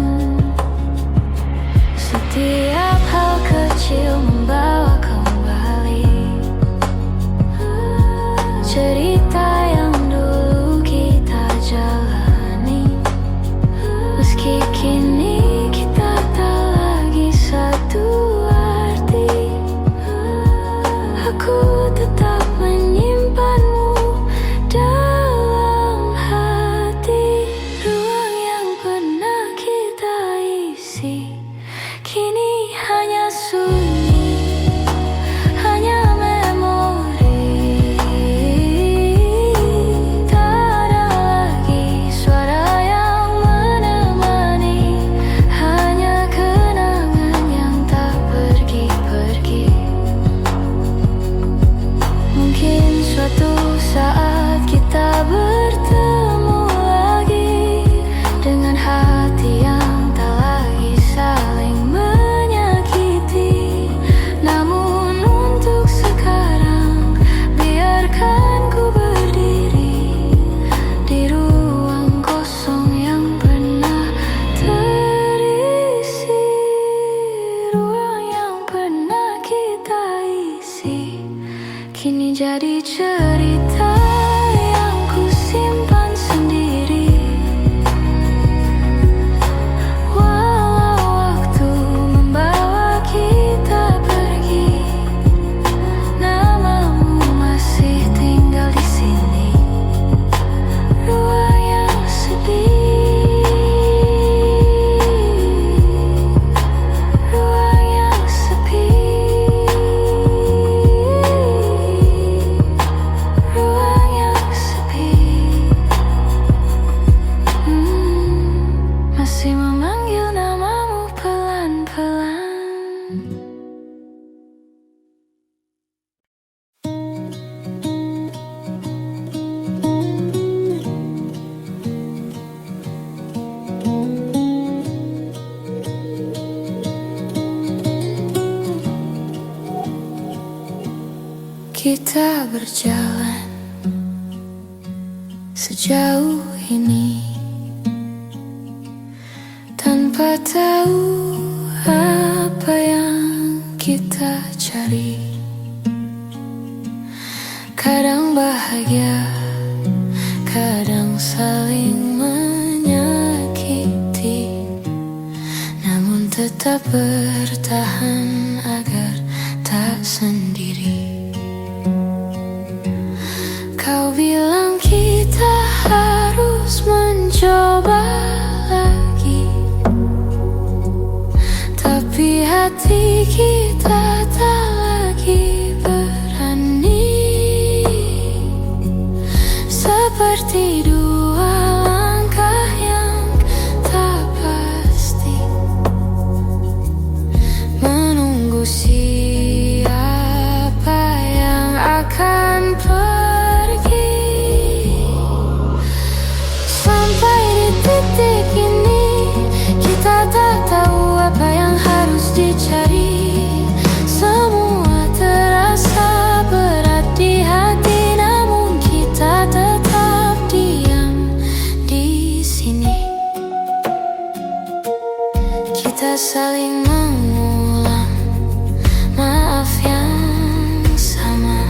A: Setiap hal kecil membawa kembali cerita yang dulu kita jalani. Meski kini kita tak lagi satu arti, aku tetap menyimpanmu dalam hati. Ruang yang pernah kita isi kini hanya sunyi, hanya memori. Tak ada lagi suara yang menemani, hanya kenangan yang tak pergi-pergi. Mungkin suatu saat kita bertemu lagi dengan hati yang tak lagi saling menyakiti. Namun untuk sekarang, biarkan ku berdiri di ruang kosong yang pernah terisi. Ruang yang pernah kita isi kini jadi cerita yang ku simpan sendiri. Walau waktu membawa kita pergi, namamu masih tinggal di sini. Ruang yang sepi, ruang yang sepi, ruang yang sepi. Masih memanggil namamu pelan-pelan. Kita berjalan sejauh ini tanpa tahu apa yang kita cari. Kadang bahagia, kadang saling menyakiti, namun tetap bertahan agar tak sendiri. Kau bilang kita harus mencoba lagi, tapi hati kita tak lagi berani. Seperti dua langkah yang tak pasti, menunggu siapa yang akan pergi. Sampai di titik ini, kita tak tahu apa yang harus dicari. Semua terasa berat di hati, namun kita tetap diam di sini. Kita saling mengulang maaf yang sama,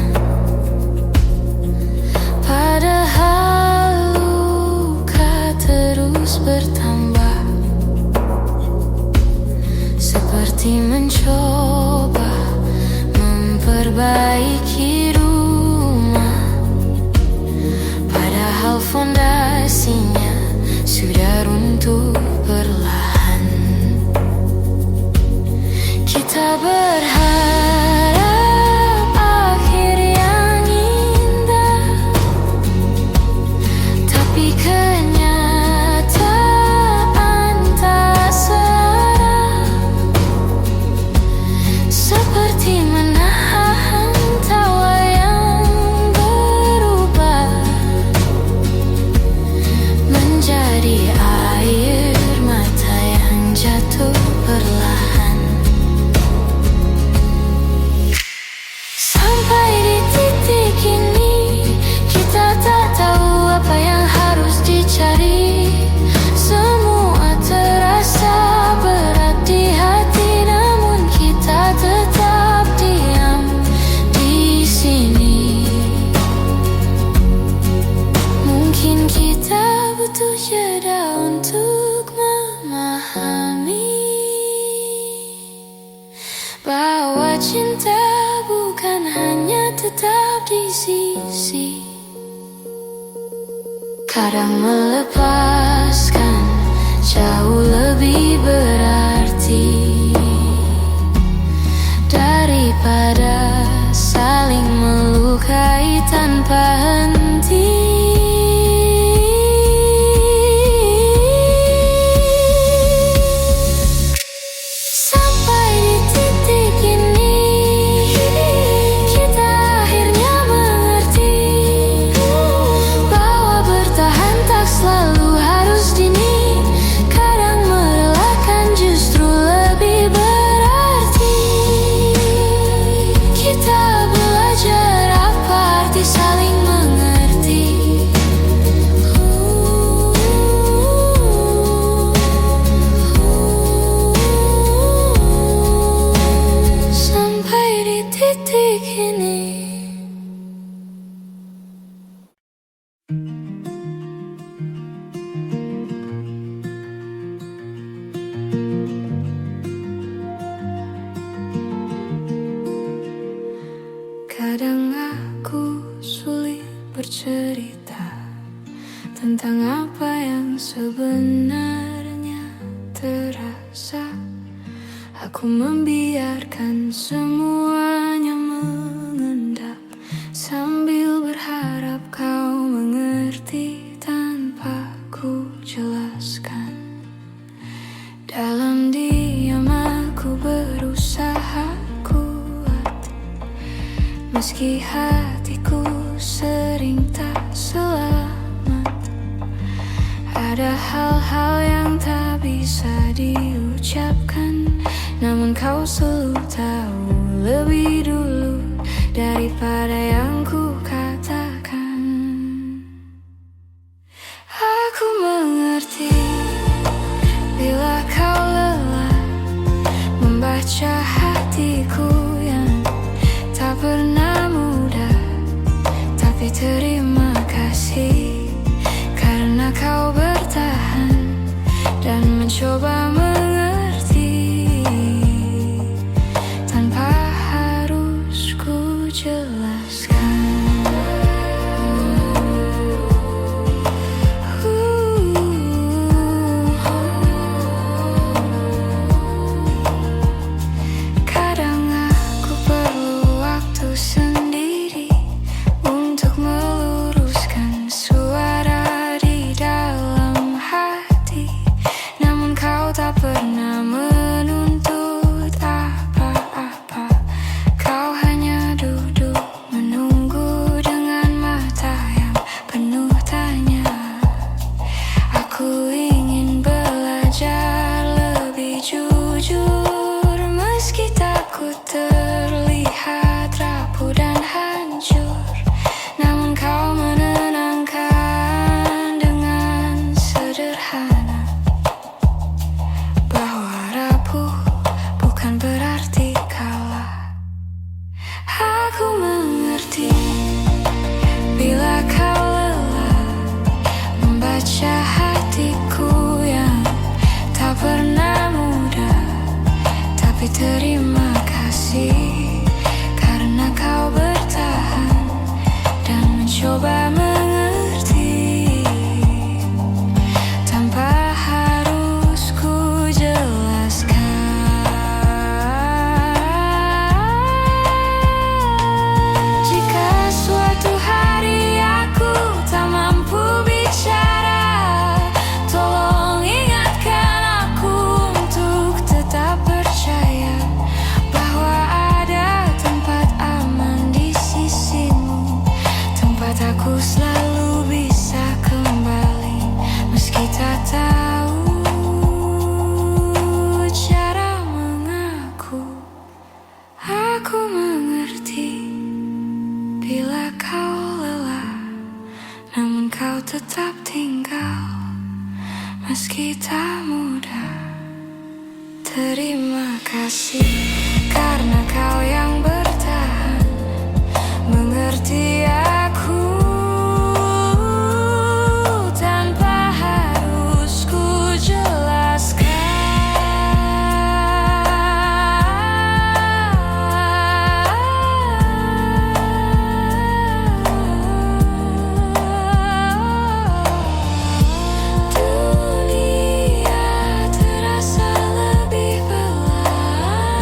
A: padahal luka terus bertambah. Seperti mencoba memperbaiki rumah, padahal fondasinya sudah runtuh perlahan. Kita berharap akhir yang indah, tapi kenyataan tak searah. Seperti menahan tawa yang berubah menjadi air mata yang jatuh perlahan. Sampai di titik ini, kita tak tahu apa yang harus dicari. Semua terasa berat di hati, namun kita tetap diam di sini. Mungkin kita butuh jeda untuk memahami bahwa cinta bukan hanya tetap di sisi. Kadang melepaskan jauh lebih berarti daripada saling melukai tanpa henti. Sampai di titik ini, kita akhirnya mengerti bahwa bertahan tak selalu harus dini. Kadang merelakan justru lebih berarti. Kita belajar apa arti saling mengerti. Sampai di titik ini. Kadang aku sulit bercerita tentang apa yang sebenarnya terasa. Aku membiarkan semuanya mengendap, sambil berharap kau mengerti tanpa ku jelaskan. Dalam diam aku berusaha kuat, meski hatiku sering tak selamat. Ada hal-hal yang tak bisa diucapkan, namun kau selalu tahu lebih dulu daripada yang ku katakan. Aku mengerti bila kau lelah membaca hatiku yang tak pernah mudah. Tapi terima kasih karena kau bertahan dan mencoba mengerti tanpa harus jelaskan. Kadang aku perlu waktu sendiri untuk meluruskan suara di dalam hati. Namun kau tak pernah menuntut apa-apa. Kau hanya duduk menunggu dengan mata yang penuh tanya. Aku ingin belajar lebih jujur, meski takut terlihat rapuh dan hancur. Namun kau menenangkan dengan sederhana bahwa rapuh bukan berarti kalah. Aku mengerti bila kau lelah membaca hatiku yang tak pernah mudah. Tapi terima kasih karena kau bertahan dan mencoba mengerti tanpa harus ku jelaskan. Jika suatu hari aku tak mampu bicara, tolong ingatkan aku untuk tetap percaya bahwa ada tempat aman di sisimu, tempat aku selalu bisa kembali meski tak tahu cara mengaku. Aku mengerti bila kau lelah, namun kau tetap tinggal meski tak mudah. Terima kasih karena kau yang bertahan mengerti aku tanpa harus ku jelaskan. Dunia terasa lebih pelan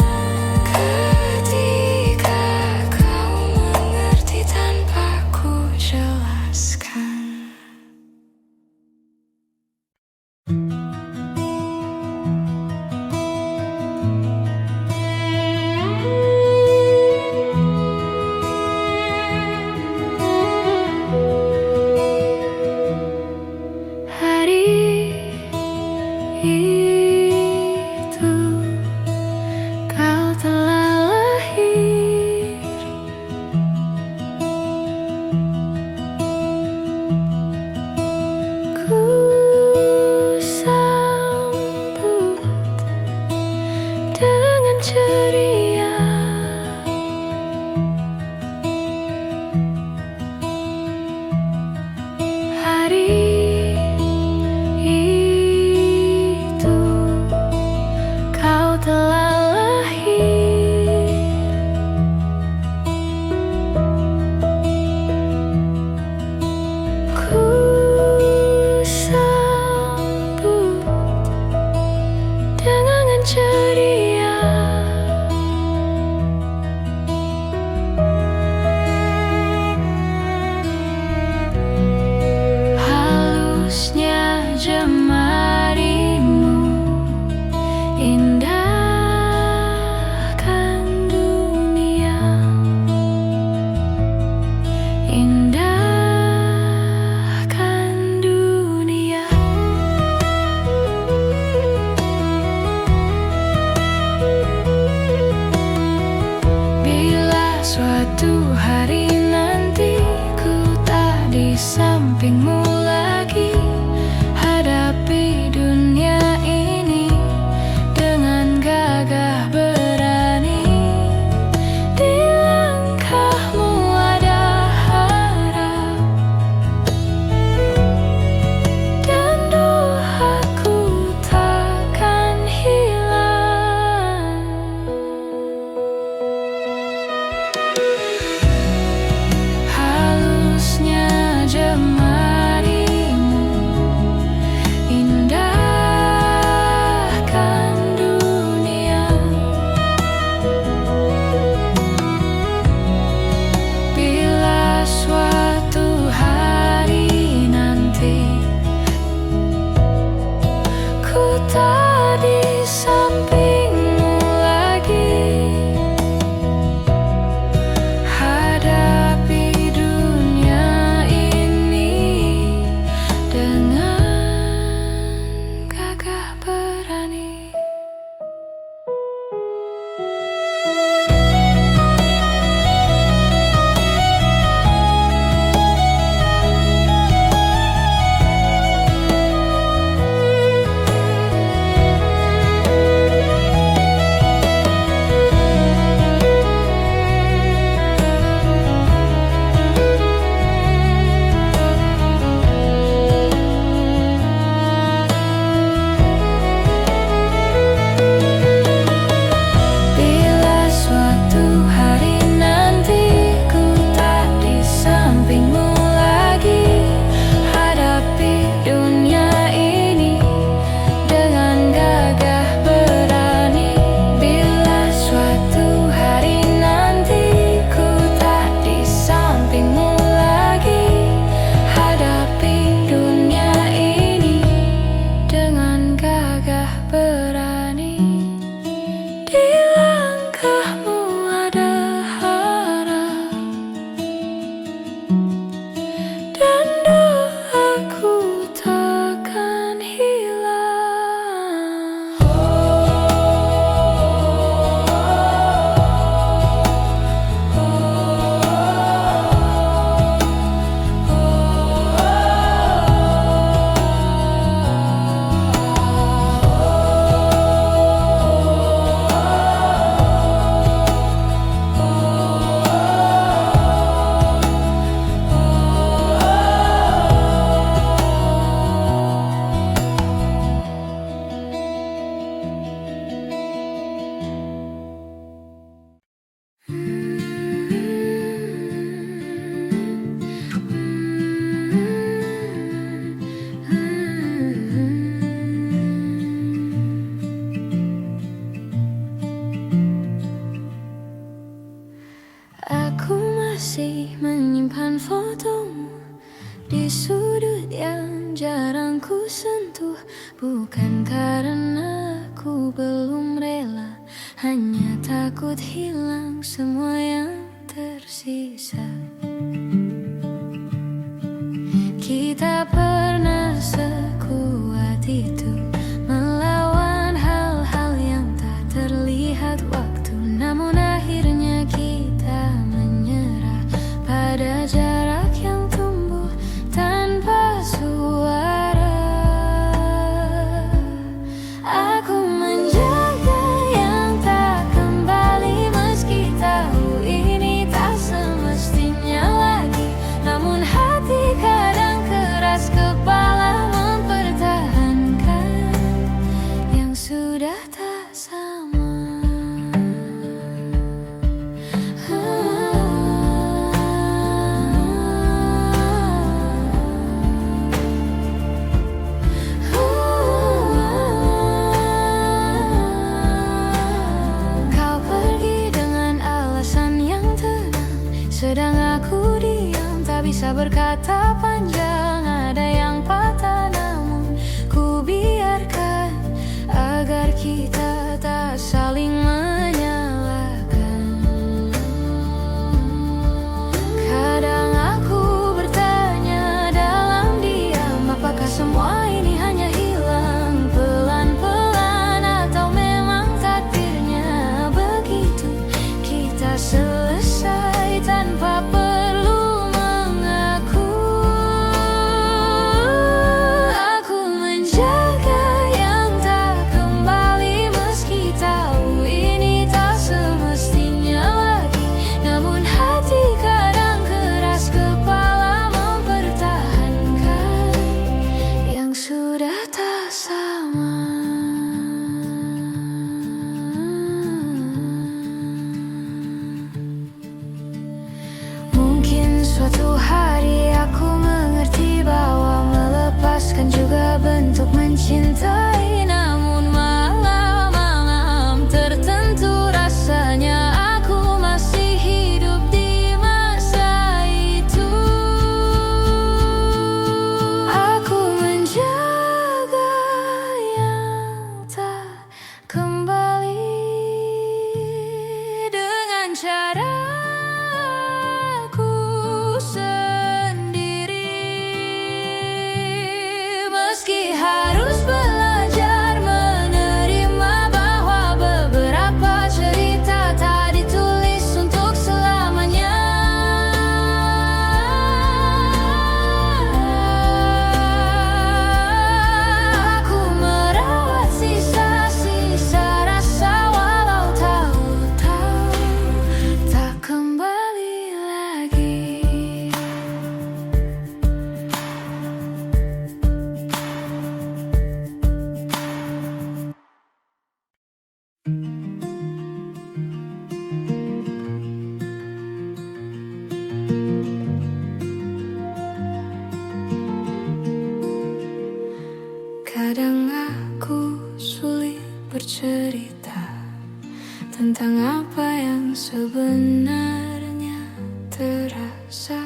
A: ketika kau mengerti tanpa ku jelaskan. Hari itu kau telah lahir. Ku sambut dengan ceria. Hari itu kau telah lahir. Ku sambut dengan ceria. Halusnya jemarimu indahkan dunia, indahkan dunia. Bila suatu hari nanti ku tak di sampingmu lagi, hadapi dunia ini dengan gagah berani. Di langkahmu ada harap dan doaku takkan hilang. Aku masih menyimpan fotomu di sudut yang jarang ku sentuh. Bukan karena aku belum rela, hanya takut hilang semua yang tersisa. Kita pernah sekuat itu melawan hal-hal yang tak terlihat waktu. Namun akhirnya kita menyerah pada jarak yang tumbuh tanpa suara. Aku menjaga yang tak kembali, meski tahu ini tak semestinya lagi. Namun hati kadang keras kepala mempertahankan yang sudah tak sama. Kau pergi dengan alasan yang tenang, sedang aku diam, tak bisa berkata panjang. Ada yang patah namun ku biarkan, agar kita tak saling menyalahkan. Kadang aku bertanya dalam diam, apakah semua ini hanya hilang pelan-pelan, atau memang takdirnya begitu. Kita selesai tanpa perlu mengaku. Aku menjaga yang tak kembali, meski tahu ini tak semestinya lagi. Namun hati kadang keras kepala mempertahankan yang sudah tak sama. Mungkin suatu hari aku mengerti bahwa melepaskan juga bentuk mencintai. Namun malam-malam tertentu rasanya aku masih hidup di masa itu. Aku menjaga yang tak kembali dengan caraku sendiri, meski harus belajar menerima bahwa beberapa cerita tak ditulis untuk selamanya. Aku merawat sisa-sisa rasa, walau tahu-tahu tak kembali lagi. Kadang aku sulit bercerita tentang apa yang sebenarnya terasa.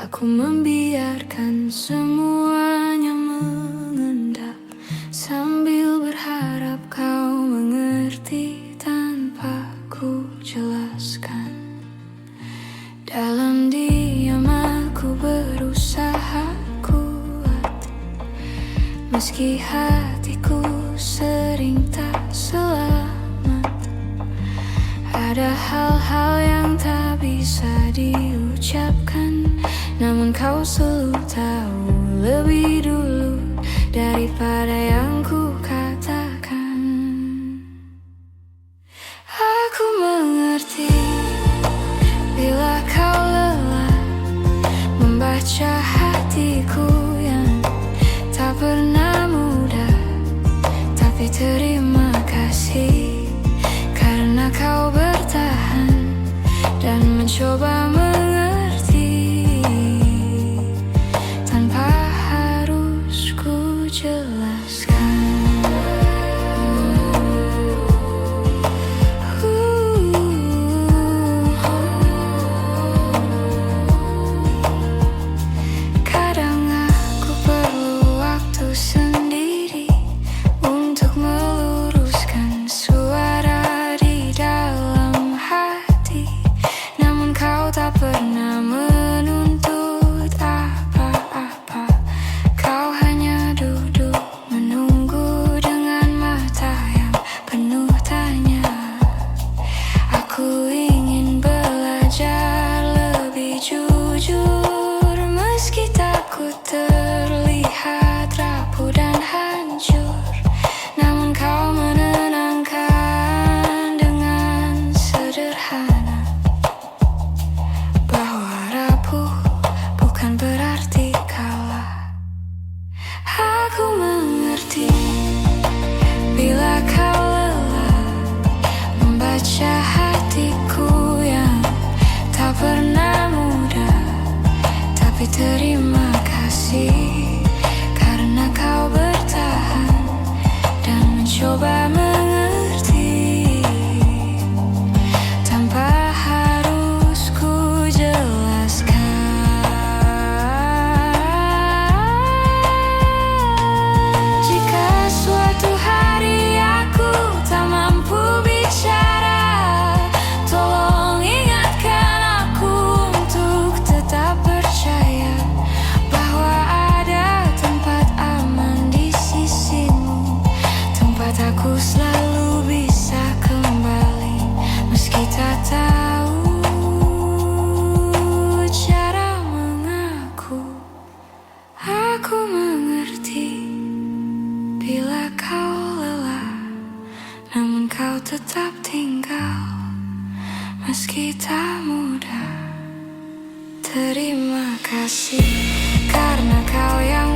A: Aku membiarkan semuanya mengendap, sambil berharap kau mengerti tanpa ku jelaskan. Dalam diam aku berusaha kuat, meski hatiku sering tak selamat. Ada hal-hal yang tak bisa diucapkan, namun kau selalu tahu lebih dulu daripada yang ku katakan. Aku mengerti bila kau lelah membaca hatiku yang tak pernah mudah. Tapi terima kasih karena kau bertahan dan mencoba mengerti tanpa harus ku jelaskan. pernah menuntut apa-apa. Kau hanya duduk menunggu dengan mata yang penuh tanya. Aku ingin belajar lebih jujur, meski takut terlihat rapuh dan hancur. Namun kau menenangkan dengan sederhana, bahwa rapuh bukan berarti kalah. Aku mengerti bila kau lelah membaca hatiku yang tak pernah mudah. Tapi terima kasih karena kau bertahan dan mencoba mengerti tanpa harus ku jelaskan. Jika suatu hari aku tak mampu bicara, tolong ingatkan aku untuk tetap percaya bahwa ada tempat aman di sisimu, tempat aku selalu bisa kembali meski tak tahu cara mengaku. Aku mengerti bila kau lelah, namun kau tetap tinggal meski tak mudah. Terima kasih karena kau yang